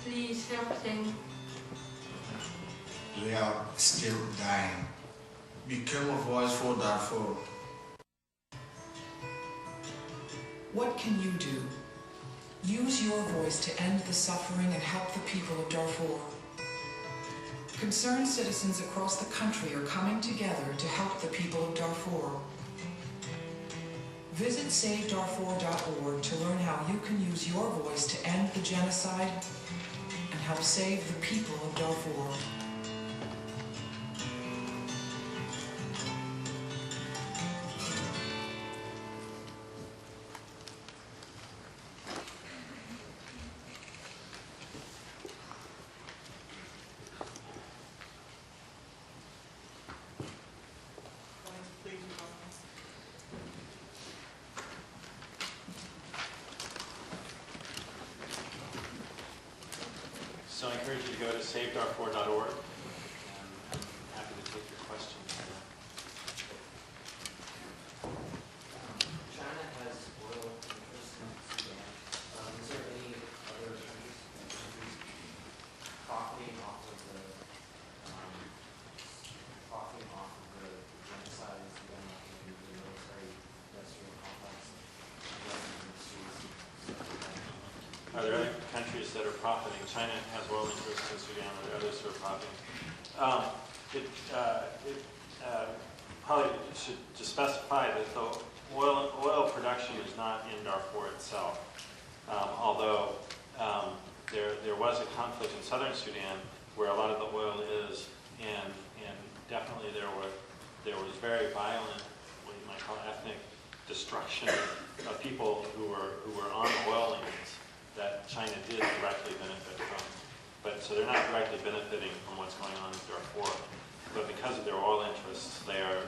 Speaker 11: Please help them.
Speaker 10: They are still dying. Become a voice for Darfur.
Speaker 5: What can you do? Use your voice to end the suffering and help the people of Darfur. Concerned citizens across the country are coming together to help the people of Darfur. Visit SaveDarfur.org to learn how you can use your voice to end the genocide and help save the people of Darfur.
Speaker 4: So I encourage you to go to SaveDarfur.org, and I'm happy to take your questions.
Speaker 19: China has oil interests in Sudan. Is there any other countries profiting off of the genocide in Sudan, the military industrial complex?
Speaker 4: Are there other countries that are profiting? China has oil interests in Sudan. Are there others who are profiting? Probably should just specify that the oil production is not in Darfur itself. Although there was a conflict in southern Sudan where a lot of the oil is, and definitely there was very violent, what you might call ethnic destruction of people who were on oil lands that China did directly benefit from. But so they're not directly benefiting from what's going on in Darfur. But because of their oil interests, they are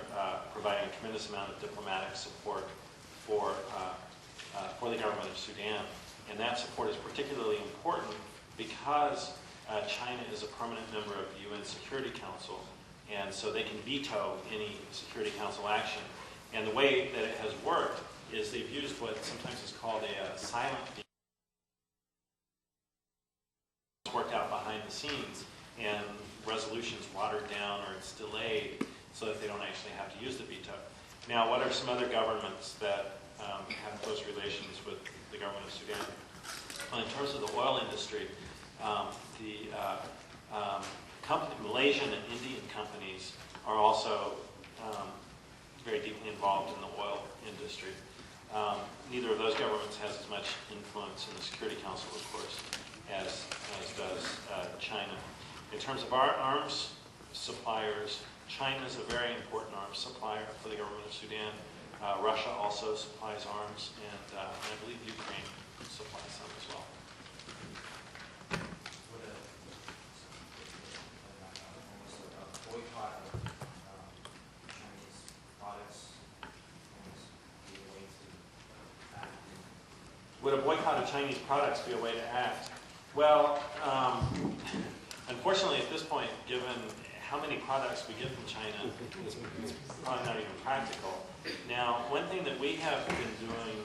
Speaker 4: providing a tremendous amount of diplomatic support for the government of Sudan. And that support is particularly important because China is a permanent member of the UN Security Council. And so they can veto any Security Council action. And the way that it has worked is they've used what sometimes is called a silent veto. It's worked out behind the scenes, and resolutions watered down or it's delayed so that they don't actually have to use the veto. Now, what are some other governments that have close relations with the government of Sudan? Well, in terms of the oil industry, Malaysian and Indian companies are also very deeply involved in the oil industry. Neither of those governments has as much influence in the Security Council, of course, as does China. In terms of our arms suppliers, China is a very important arms supplier for the government of Sudan. Russia also supplies arms, and I believe Ukraine supplies some as well.
Speaker 19: Would a boycott of Chinese products be a way to act?
Speaker 4: Would a boycott of Chinese products be a way to act? Well, unfortunately at this point, given how many products we get from China, it's probably not even practical. Now, one thing that we have been doing,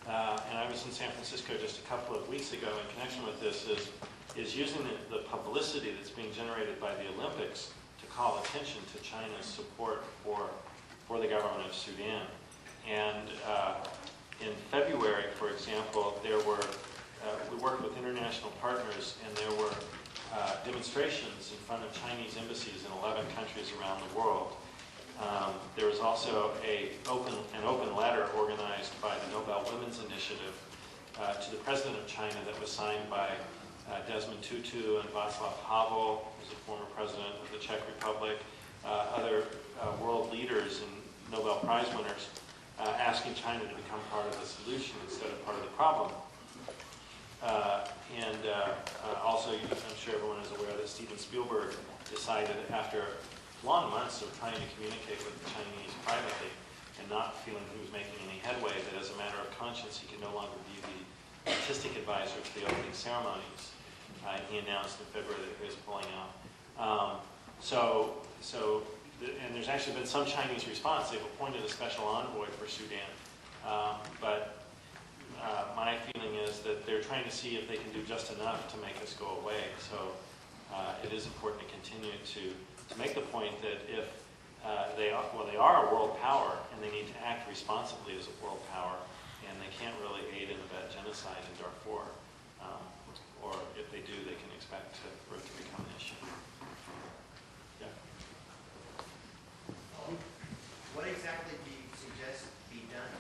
Speaker 4: and I was in San Francisco just a couple of weeks ago in connection with this, is using the publicity that's being generated by the Olympics to call attention to China's support for the government of Sudan. And in February, for example, there were we worked with international partners, and there were demonstrations in front of Chinese embassies in 11 countries around the world. There was also an open letter organized by the Nobel Women's Initiative to the President of China that was signed by Desmond Tutu and Václav Havel, who's a former president of the Czech Republic, other world leaders and Nobel Prize winners, asking China to become part of the solution instead of part of the problem. Also, I'm sure everyone is aware that Steven Spielberg decided after long months of trying to communicate with the Chinese privately and not feeling he was making any headway, that as a matter of conscience he could no longer be the artistic advisor to the opening ceremonies. He announced in February that he was pulling out. And there's actually been some Chinese response. They've appointed a special envoy for Sudan. My feeling is that they're trying to see if they can do just enough to make this go away. So it is important to continue to make the point that if they are a world power, and they need to act responsibly as a world power, and they can't really aid and abet genocide in Darfur. Or if they do, they can expect for it to become an issue. Yeah.
Speaker 20: What exactly do you suggest be done?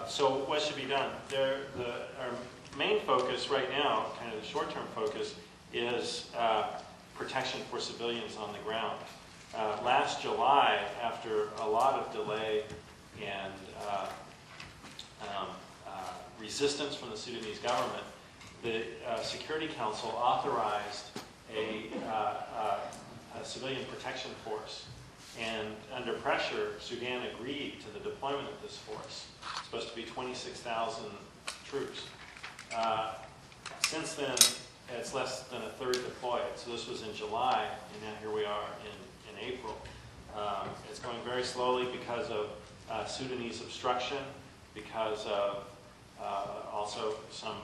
Speaker 4: So what should be done? Our main focus right now, kind of the short-term focus, is protection for civilians on the ground. Last July, after a lot of delay and resistance from the Sudanese government, the Security Council authorized a civilian protection force. And under pressure, Sudan agreed to the deployment of this force. It's supposed to be 26,000 troops. Since then, it's less than a third deployed. So this was in July, and now here we are in April. It's going very slowly because of Sudanese obstruction, because of also some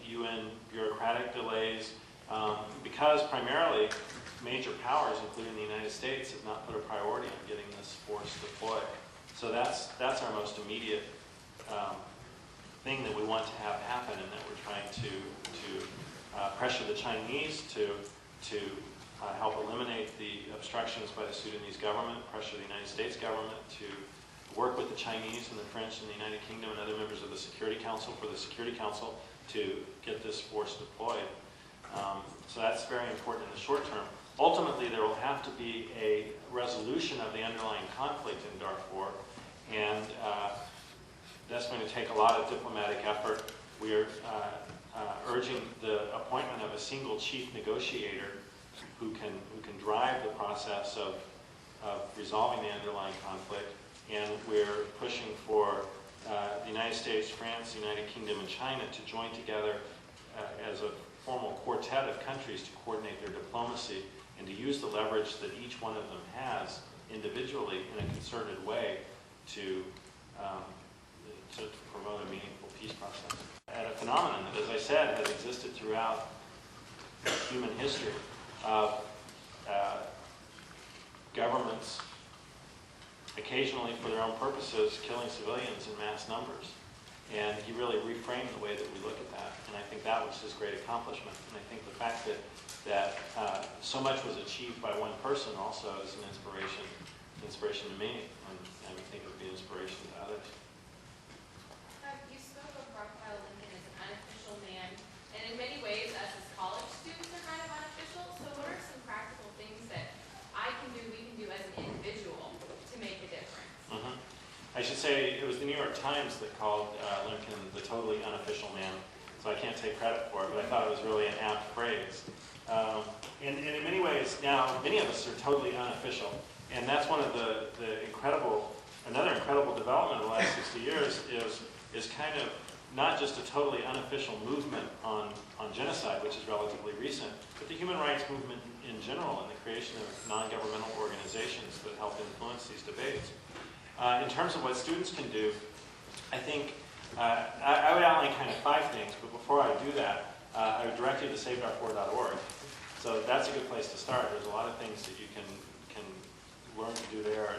Speaker 4: UN bureaucratic delays, because primarily major powers, including the United States, have not put a priority on getting this force deployed. So that's our most immediate thing that we want to have happen, and that we're trying to pressure the Chinese to help eliminate the obstructions by the Sudanese government, pressure the United States government to work with the Chinese and the French and the United Kingdom and other members of the Security Council for the Security Council to get this force deployed. So that's very important in the short term. Ultimately, there will have to be a resolution of the underlying conflict in Darfur, and that's going to take a lot of diplomatic effort. We are urging the appointment of a single chief negotiator who can drive the process of resolving the underlying conflict, and we're pushing for the United States, France, the United Kingdom, and China to join together as a formal quartet of countries to coordinate their diplomacy and to use the leverage that each one of them has individually in a concerted way to promote a meaningful peace process. And a phenomenon that, as I said, has existed throughout human history of governments occasionally for their own purposes killing civilians in mass numbers. And he really reframed the way that we look at that. And I think that was his great accomplishment. And I think the fact that so much was achieved by one person also is an inspiration to me, and I think it would be an inspiration to others.
Speaker 21: You spoke of Raphael Lemkin as an unofficial man, and in many ways, as his college students are kind of unofficial. So what are some practical things that we can do as an individual to make a difference?
Speaker 4: Mm-hmm. I should say it was the New York Times that called Lemkin the totally unofficial man, so I can't take credit for it, but I thought it was really an apt phrase. And in many ways, now, many of us are totally unofficial, and that's one of another incredible development of the last 60 years is kind of not just a totally unofficial movement on genocide, which is relatively recent, but the human rights movement in general and the creation of non-governmental organizations that help influence these debates. In terms of what students can do, I think I would outline kind of 5 things, but before I do that, I would direct you to SaveDarfur.org. So that's a good place to start. There's a lot of things that you can learn to do there or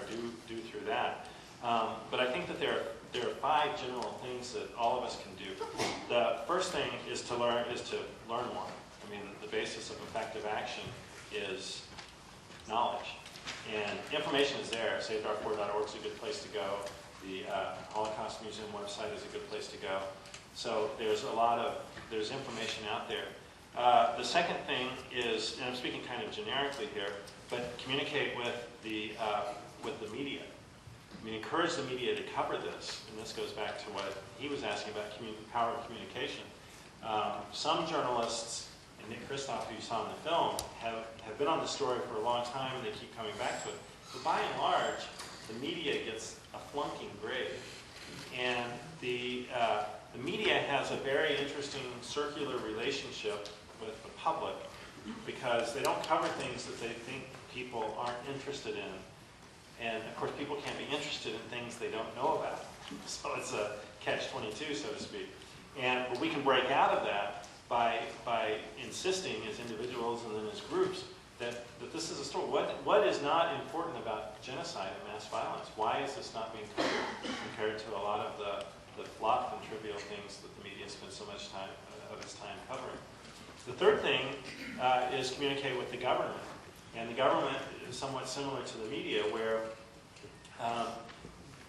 Speaker 4: do through that. But I think that there are 5 general things that all of us can do. The first thing is to learn more. I mean, the basis of effective action is knowledge. And information is there. SaveDarfur.org is a good place to go. The Holocaust Museum website is a good place to go. So there's information out there. The second thing is, and I'm speaking kind of generically here, but communicate with the media. I mean, encourage the media to cover this, and this goes back to what he was asking about power of communication. Some journalists, and Nick Kristof, who you saw in the film, have been on the story for a long time, and they keep coming back to it. But by and large, the media gets a flunking grade. And the media has a very interesting circular relationship with the public because they don't cover things that they think people aren't interested in. And of course, people can't be interested in things they don't know about. So it's a catch-22, so to speak. But we can break out of that by insisting as individuals and then as groups that this is a story. What is not important about genocide and mass violence? Why is this not being covered compared to a lot of the fluff and trivial things that the media spends so much time of its time covering? The third thing is communicate with the government. And the government is somewhat similar to the media, where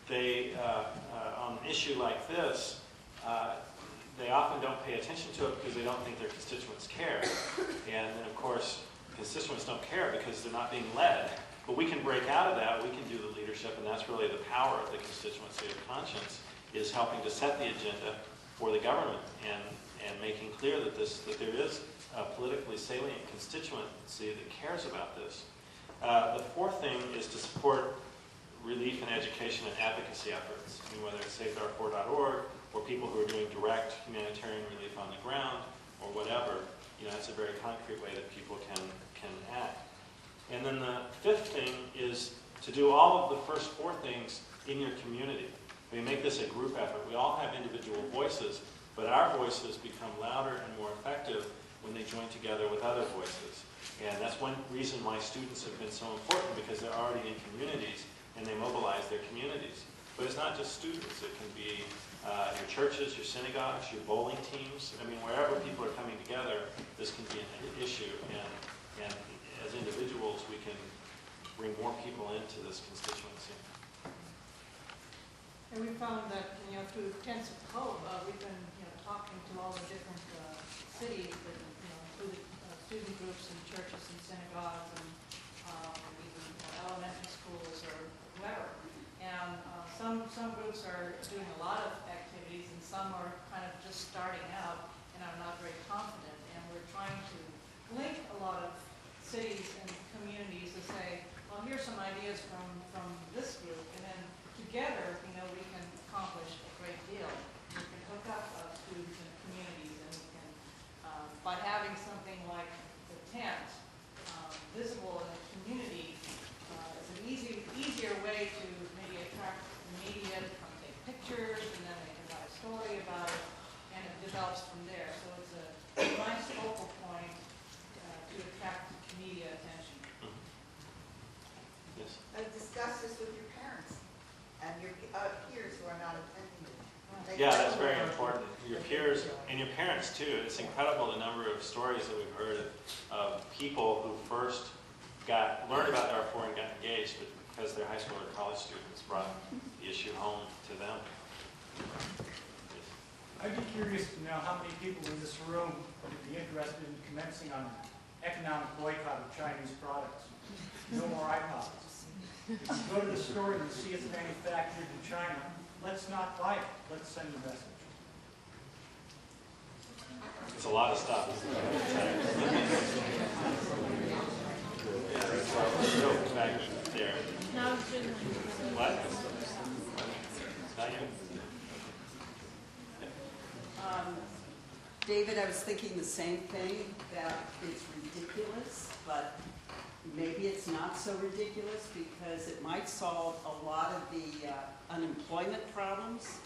Speaker 4: they, on an issue like this, they often don't pay attention to it because they don't think their constituents care. And then, of course, constituents don't care because they're not being led. But we can break out of that. We can do the leadership, and that's really the power of the Constituency of Conscience, is helping to set the agenda for the government and making clear that there is a politically salient constituency that cares about this. The fourth thing is to support relief and education and advocacy efforts. I mean, whether it's SaveDarfur.org or people who are doing direct humanitarian relief on the ground or whatever, that's a very concrete way that people can act. And then the fifth thing is to do all of the first 4 things in your community. We make this a group effort. We all have individual voices, but our voices become louder and more effective when they join together with other voices. And that's one reason why students have been so important, because they're already in communities and they mobilize their communities. But it's not just students. It can be your churches, your synagogues, your bowling teams. I mean, wherever people are coming together, this can be an issue. And as individuals, we can bring more people into this constituency.
Speaker 2: And we found that, through Tents of Hope, we've been, talking to all the different cities that, including student groups and churches and synagogues and even elementary schools or whoever. And some groups are doing a lot of activities, and some are kind of just starting out and are not very confident. And we're trying to link a lot of cities and communities to say, well, here's some ideas from this group, and then together, we can accomplish a great deal. We can hook up students and communities, and we can, by having something like the tent visible in the community, it's an easier way to maybe attract the media to come take pictures, and then they can write a story about it, and it develops from there. So it's a nice focal point to attract media attention.
Speaker 4: Yes.
Speaker 22: Discuss this with your parents and your peers who are not attending it.
Speaker 4: Yeah, that's very important. Your peers and your parents too. It's incredible the number of stories that we've heard of people who first learned about Darfur and got engaged, but because their high school or college students brought the issue home to them.
Speaker 8: I'd be curious to know how many people in this room would be interested in commencing on economic boycott of Chinese products. No more iPods. If you go to the store and you see it's manufactured in China, let's not buy it. Let's send a message.
Speaker 4: It's a lot of stuff. Go back there. What? Not you?
Speaker 23: David, I was thinking the same thing, that it's ridiculous, but maybe it's not so ridiculous because it might solve a lot of the unemployment problems.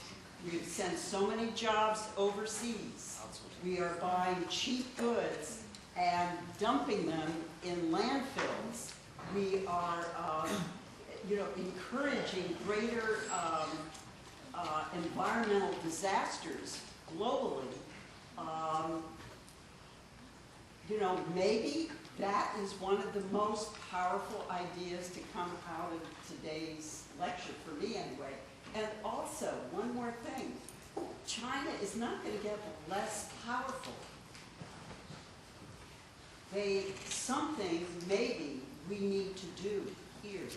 Speaker 23: We could send so many jobs overseas. We are buying cheap goods and dumping them in landfills. We are encouraging greater environmental disasters globally, maybe that is one of the most powerful ideas to come out of today's lecture, for me anyway. And also, one more thing, China is not going to get less powerful. Something maybe we need to do here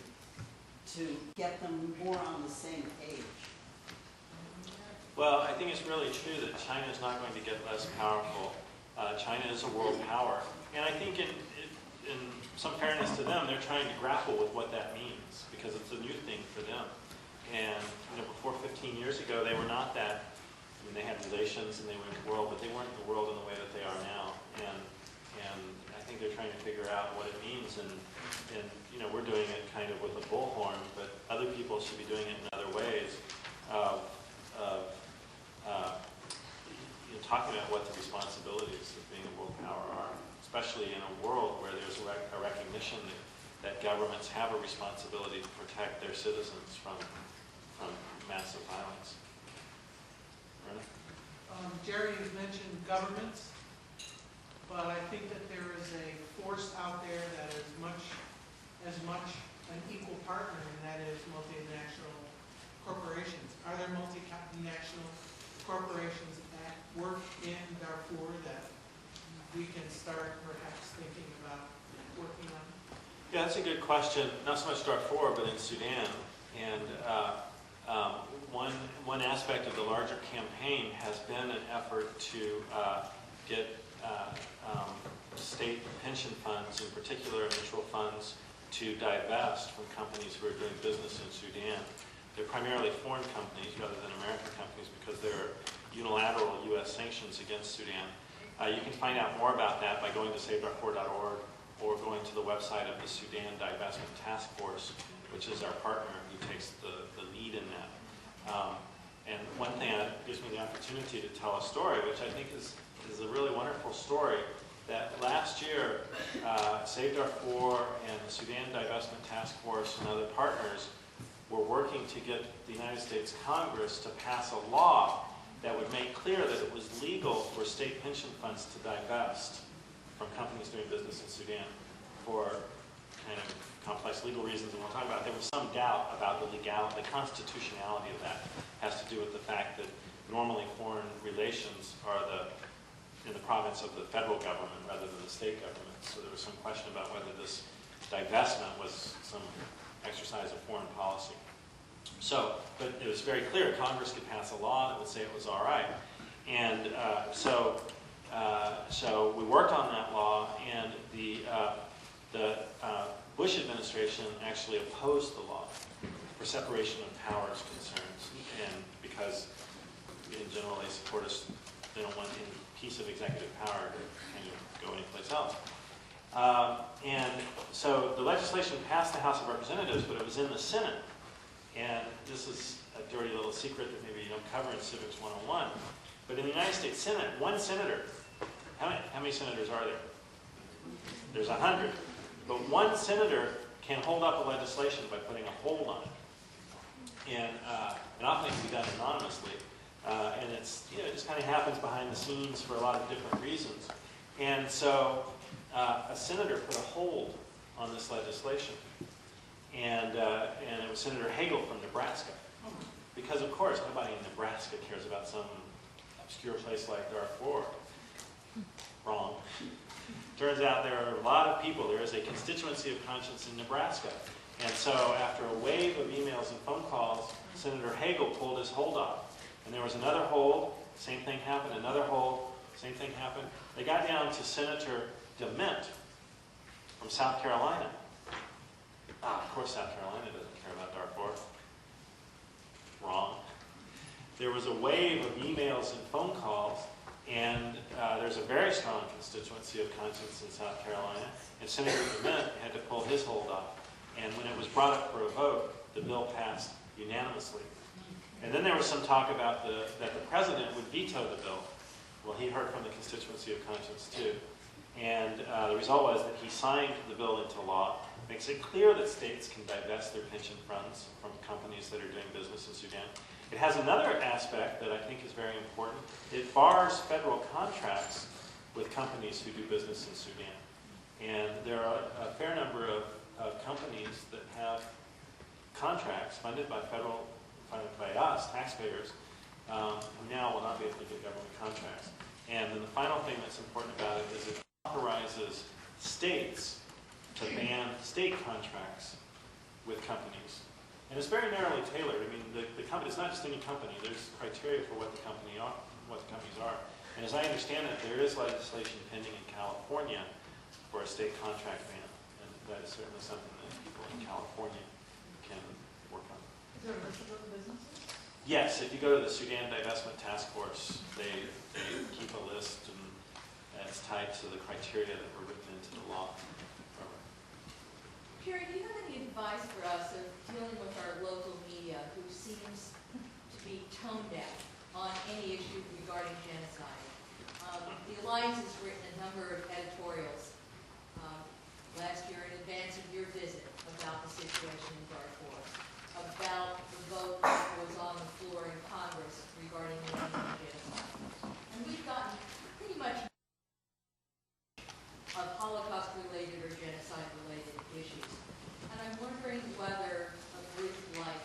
Speaker 23: to get them more on the same page.
Speaker 4: Well, I think it's really true that China is not going to get less powerful. China is a world power. And I think in some fairness to them, they're trying to grapple with what that means, because it's a new thing for them. And before 15 years ago, they were not that. I mean, they had relations and they were in the world, but they weren't in the world in the way that they are now. And I think they're trying to figure out what it means. And we're doing it kind of with a bullhorn, but other people should be doing it in other ways of talking about what the responsibilities of being a world power are, especially in a world where there's a recognition that governments have a responsibility to protect their citizens from massive violence.
Speaker 1: Jerry has mentioned governments, but I think that there is a force out there that is as much an equal partner, and that is multinational corporations. Are there multinational corporations at work in Darfur that we can start perhaps thinking about working on?
Speaker 4: Yeah, that's a good question. Not so much Darfur, but in Sudan. And one aspect of the larger campaign has been an effort to get state pension funds, in particular mutual funds, to divest from companies who are doing business in Sudan. They're primarily foreign companies rather than American companies because there are unilateral U.S. sanctions against Sudan. You can find out more about that by going to SaveDarfur.org or going to the website of the Sudan Divestment Task Force, which is our partner who takes the lead in that. And one thing that gives me the opportunity to tell a story, which I think is a really wonderful story, that last year, Save Darfur and the Sudan Divestment Task Force and other partners were working to get the United States Congress to pass a law that would make clear that it was legal for state pension funds to divest from companies doing business in Sudan for kind of complex legal reasons, and we'll talk about it. There was some doubt about the constitutionality of that. It has to do with the fact that normally foreign relations are in the province of the federal government rather than the state government. So there was some question about whether this divestment was some exercise of foreign policy. But it was very clear Congress could pass a law that would say it was all right. And so we worked on that law, and the Bush administration actually opposed the law for separation of powers concerns, and because in general they support us, they don't want any piece of executive power to kind of go anyplace else. And so the legislation passed the House of Representatives, but it was in the Senate. And this is a dirty little secret that maybe you don't cover in Civics 101. But in the United States Senate, one senator, how many senators are there? There's 100. But one senator can hold up a legislation by putting a hold on it. And often it can be done anonymously. And it just kind of happens behind the scenes for a lot of different reasons. And so a senator put a hold on this legislation. And it was Senator Hagel from Nebraska. Because, of course, nobody in Nebraska cares about some obscure place like Darfur. Wrong. Turns out there are a lot of people. There is a Constituency of Conscience in Nebraska. And so after a wave of emails and phone calls, Senator Hagel pulled his hold off. And there was another hold, same thing happened, another hold, same thing happened. They got down to Senator DeMint from South Carolina. Of course South Carolina doesn't care about Darfur. Wrong. There was a wave of emails and phone calls, and there's a very strong Constituency of Conscience in South Carolina, and Senator DeMint had to pull his hold off. And when it was brought up for a vote, the bill passed unanimously. And then there was some talk about that the president would veto the bill. Well, he heard from the Constituency of Conscience too. And the result was that he signed the bill into law, makes it clear that states can divest their pension funds from companies that are doing business in Sudan. It has another aspect that I think is very important. It bars federal contracts with companies who do business in Sudan. And there are a fair number of companies that have contracts funded by us, taxpayers, who now will not be able to get government contracts. And then the final thing that's important about it is it authorizes states to ban state contracts with companies. And it's very narrowly tailored. I mean, the company, it's not just any company. There's criteria for what the companies are. And as I understand it, there is legislation pending in California for a state contract ban. And that is certainly something that people in California can work on.
Speaker 2: Is there a list of those businesses?
Speaker 4: Yes, if you go to the Sudan Divestment Task Force, they keep a list, and it's tied to the criteria that were written into the law.
Speaker 2: Carrie, do you have any advice for us of dealing with our local media who seems to be tone deaf on any issue regarding genocide? The Alliance has written a number of editorials last year in advance of your visit about the situation in Darfur, about the vote that was on the floor in Congress regarding the Armenian Genocide. And we've gotten pretty much of Holocaust-related or genocide-related issues. And I'm wondering whether a group like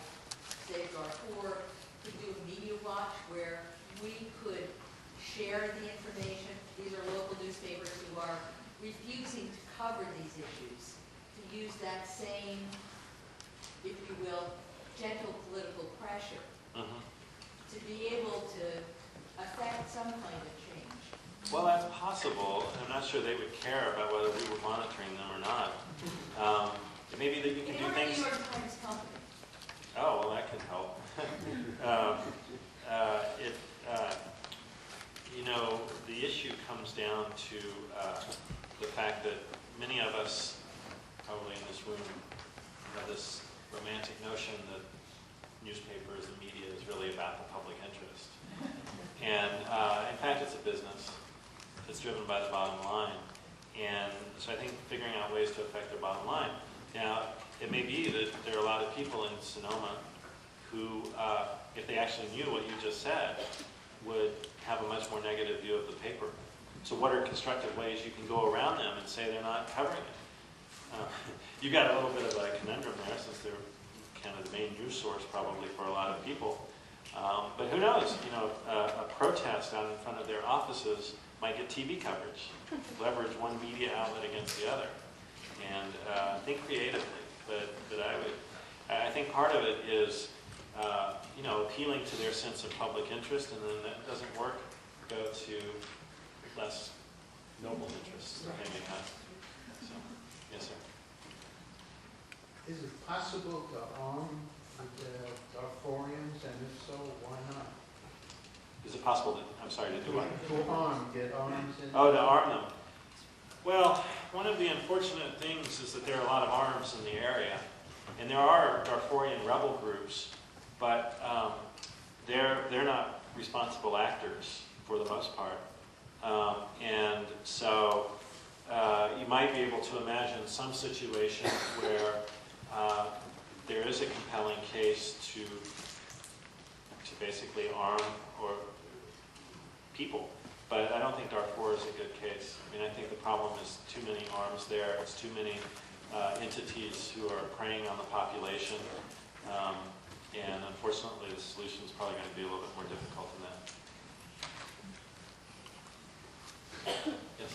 Speaker 2: Save Darfur could do a media watch where we could share the information. These are local newspapers who are refusing to cover these issues, to use that same, if you will, gentle political pressure to be able to affect some kind of change.
Speaker 4: Well, that's possible. I'm not sure they would care about whether we were monitoring them or not. Maybe that you can do things.
Speaker 2: New York Times company.
Speaker 4: Oh, well, that can help. The issue comes down to the fact that many of us, probably in this room, have this romantic notion that newspapers and media is really about the public interest. And in fact, it's a business. It's driven by the bottom line. And so I think figuring out ways to affect their bottom line. Now, it may be that there are a lot of people in Sonoma who, if they actually knew what you just said, would have a much more negative view of the paper. So what are constructive ways you can go around them and say they're not covering it? You've got a little bit of a conundrum there, since they're kind of the main news source probably for a lot of people. But who knows? A protest out in front of their offices might get TV coverage, leverage one media outlet against the other, and think creatively. But I think part of it is appealing to their sense of public interest, and then that doesn't work, go to less noble interests that they may have. So, yes, sir.
Speaker 3: Is it possible to arm the Darfurians, and if so, why not?
Speaker 4: Is it possible to, I'm sorry, to do what?
Speaker 3: To get arms in?
Speaker 4: Oh, to arm them. Well, one of the unfortunate things is that there are a lot of arms in the area, and there are Darfurian rebel groups, but they're not responsible actors for the most part. And so you might be able to imagine some situation where there is a compelling case to basically arm or people. But I don't think Darfur is a good case. I mean, I think the problem is too many arms there. It's too many entities who are preying on the population. And unfortunately, the solution is probably going to be a little bit more difficult than that. Yes?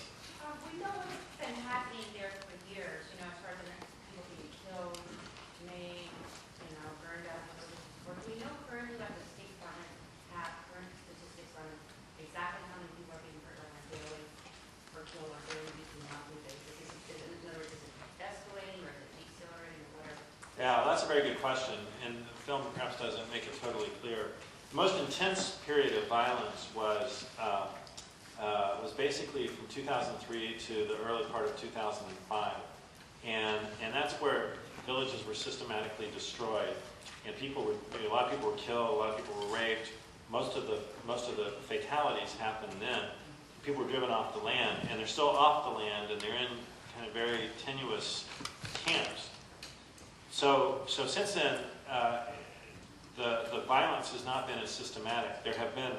Speaker 21: We know what's been happening there for years, as far as people being killed, maimed, burned out. Do we know currently that the State Department have current statistics on exactly how many people are being hurt on a daily or killed on a daily weekly monthly basis? In other words, is it escalating or is it decelerating or whatever?
Speaker 4: Yeah, well, that's a very good question, and the film perhaps doesn't make it totally clear. The most intense period of violence was basically from 2003 to the early part of 2005, and that's where villages were systematically destroyed, and a lot of people were killed, a lot of people were raped. Most of the fatalities happened then. People were driven off the land, and they're still off the land, and they're in kind of very tenuous camps. So since then, the violence has not been as systematic. There have been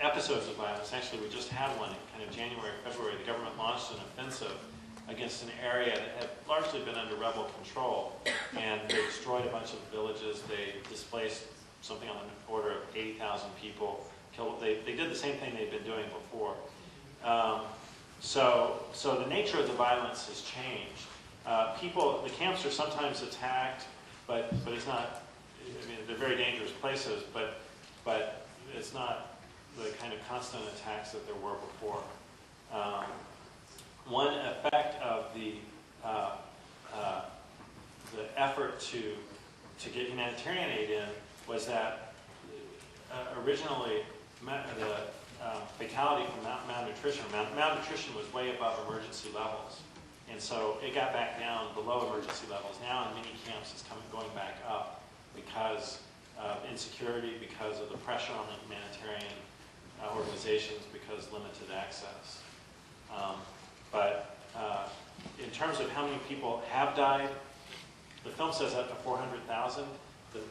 Speaker 4: episodes of violence. Actually, we just had one in kind of January, February. The government launched an offensive against an area that had largely been under rebel control, and they destroyed a bunch of villages. They displaced something on the order of 80,000 people. They did the same thing they'd been doing before. So the nature of the violence has changed. The camps are sometimes attacked, but it's not. I mean, they're very dangerous places, but it's not the kind of constant attacks that there were before. One effect of the effort to get humanitarian aid in was that originally the fatality from malnutrition was way above emergency levels, and so it got back down below emergency levels. Now in many camps it's going back up because of insecurity, because of the pressure on the humanitarian organizations, because limited access. But in terms of how many people have died, the film says up to 400,000. The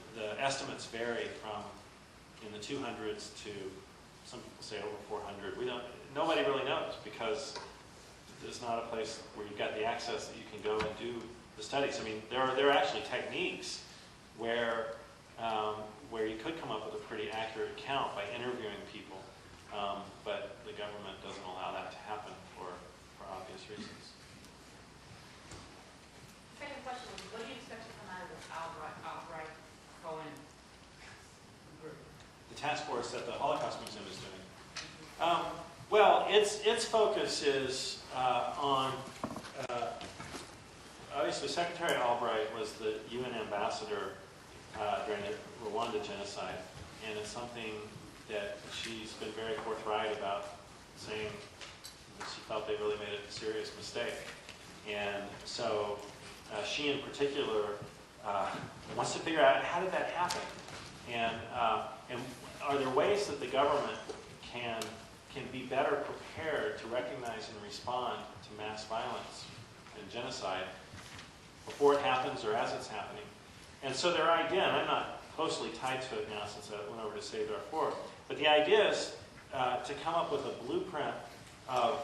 Speaker 4: estimates vary from in the 200s to some people say over 400. Nobody really knows because there's not a place where you've got the access that you can go and do the studies. I mean, there are actually techniques where you could come up with a pretty accurate count by interviewing people, but the government doesn't allow that to happen for obvious reasons.
Speaker 2: Second question was, what do you expect to come out of this outright Cohen group?
Speaker 4: The task force that the Holocaust Museum is doing. Well, its focus is on, obviously Secretary Albright was the UN ambassador during the Rwanda genocide, and it's something that she's been very forthright about, saying that she felt they really made a serious mistake. And so she in particular wants to figure out how did that happen, and are there ways that the government can be better prepared to recognize and respond to mass violence and genocide before it happens or as it's happening. And so their idea, and I'm not closely tied to it now since I went over to Save Darfur, but the idea is to come up with a blueprint of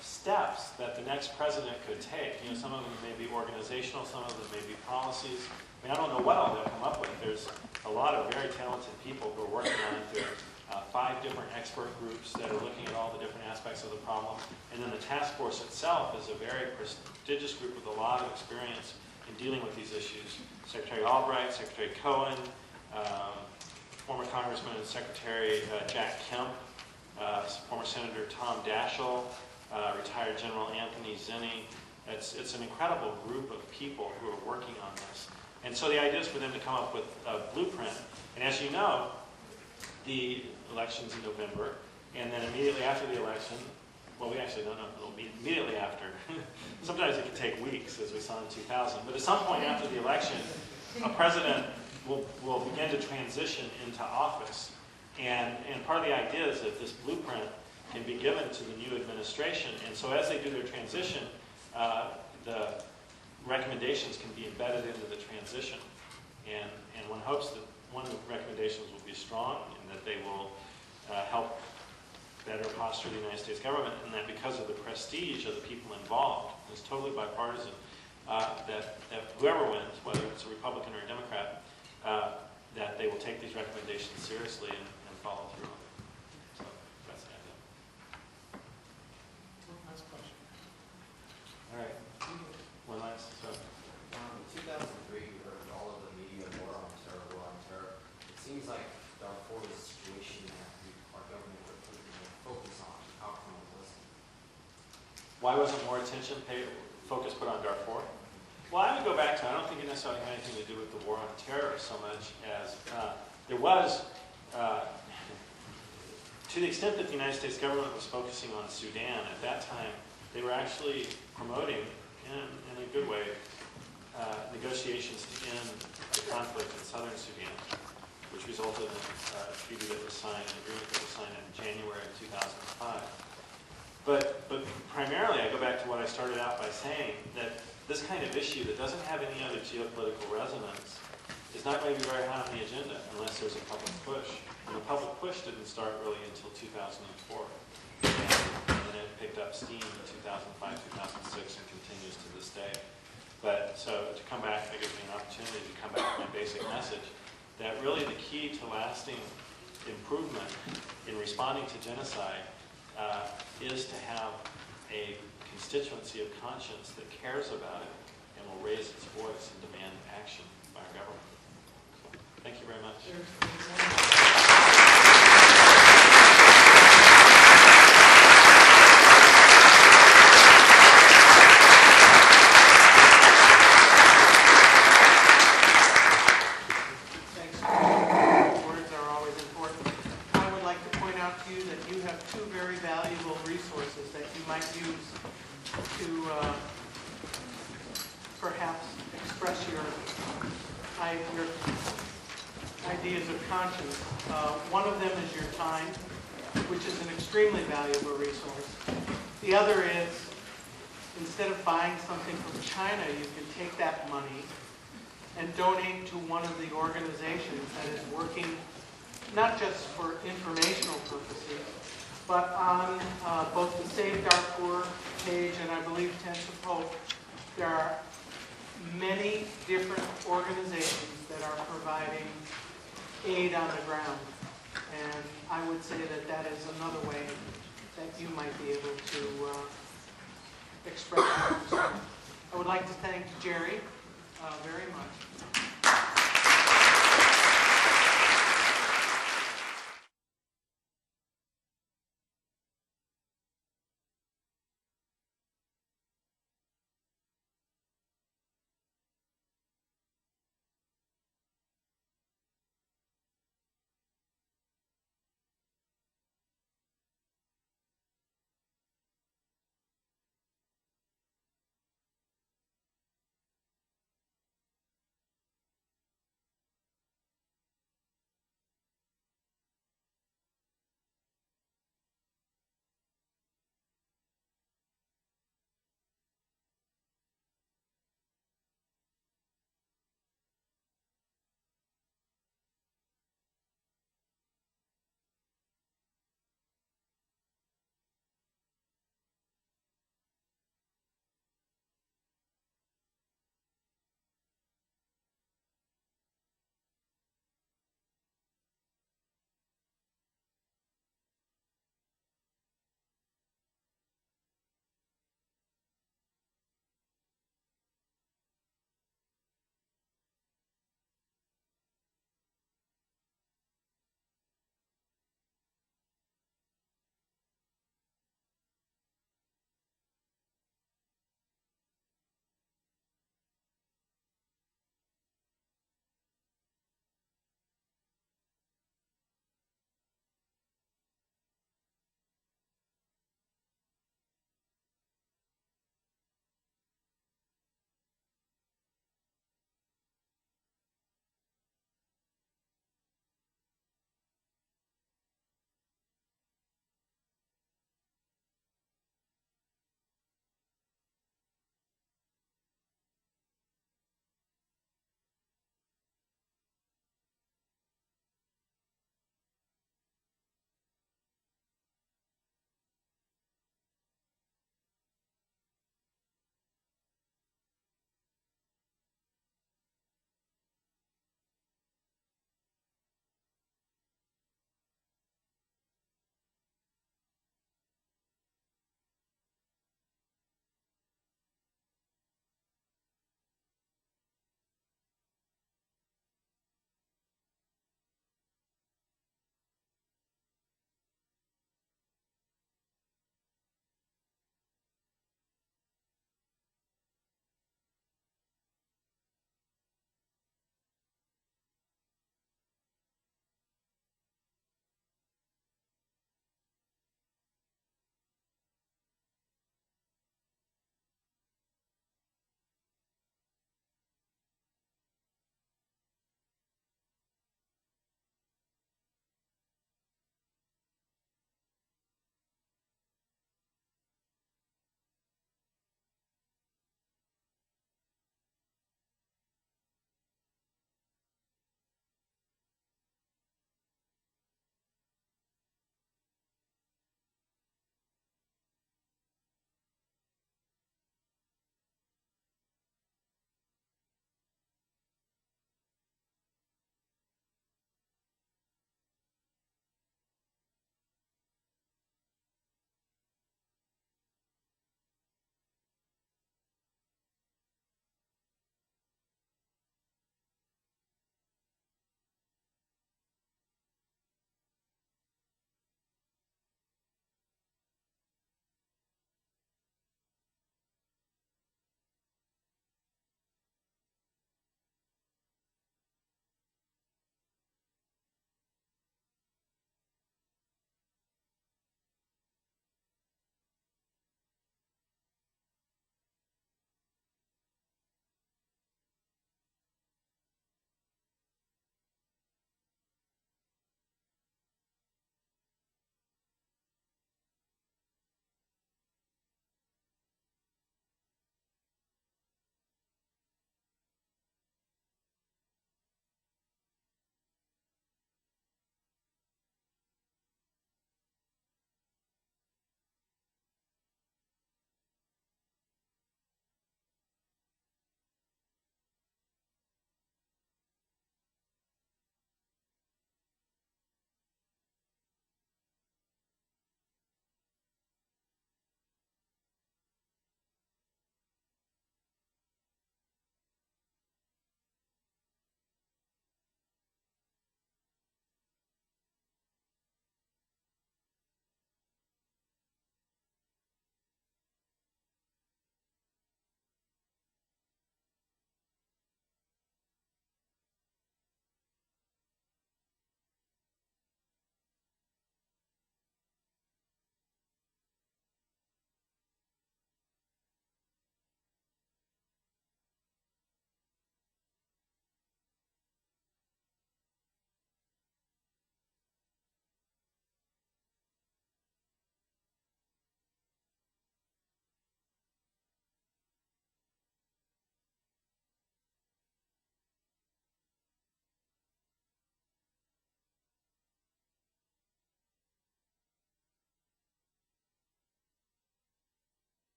Speaker 4: steps that the next president could take. You know, some of them may be organizational, some of them may be policies. I mean, I don't know what all they'll come up with. There's a lot of very talented people who are working on it. There are 5 different expert groups that are looking at all the different aspects of the problem. And then the task force itself is a very prestigious group with a lot of experience in dealing with these issues. Secretary Albright, Secretary Cohen, former Congressman and Secretary Jack Kemp, former Senator Tom Daschle, retired General Anthony Zinni. It's an incredible group of people who are working on this. And so the idea is for them to come up with a blueprint. And as you know, the election's in November, and then immediately after the election, well, we actually don't know if it'll be immediately after. Sometimes it can take weeks, as we saw in 2000. But at some point after the election, a president will begin to transition into office. And part of the idea is that this blueprint can be given to the new administration. And so as they do their transition, the recommendations can be embedded into the transition. And one hopes that one of the recommendations will be strong and that they will help better posture the United States government, and that because of the prestige of the people involved, it's totally bipartisan, that whoever wins, whether it's a Republican or a Democrat, that they will take these recommendations seriously and follow through on them. So that's the idea.
Speaker 1: Last question.
Speaker 4: All right. One last. So.
Speaker 19: In 2003, we heard all of the media war on terror. It seems like Darfur is a situation that our government would put more focus on. How come it wasn't?
Speaker 4: Why wasn't more focus put on Darfur? Well, I would go back to, I don't think it necessarily had anything to do with the war on terror so much as there was, to the extent that the United States government was focusing on Sudan, at that time, they were actually promoting, in a good way, negotiations to end the conflict in southern Sudan, which resulted in a treaty that was signed, an agreement that was signed in January of 2005. But primarily, I go back to what I started out by saying, that this kind of issue that doesn't have any other geopolitical resonance is not going to be very high on the agenda unless there's a public push. And the public push didn't start really until 2004. And then it picked up steam in 2005, 2006, and continues to this day. But so to come back, that gives me an opportunity to come back to my basic message, that really the key to lasting improvement in responding to genocide is to have a constituency of conscience that cares about it and will raise its voice and demand action by our government. So, thank you very much.
Speaker 1: Perhaps express your ideas of conscience. One of them is your time, which is an extremely valuable resource. The other is, instead of buying something from China, you can take that money and donate to one of the organizations that is working not just for informational purposes, but on both the Save Darfur page and I believe Tents of Hope, there are many different organizations that are providing aid on the ground. And I would say that that is another way that you might be able to express yourself. I would like to thank Jerry very much.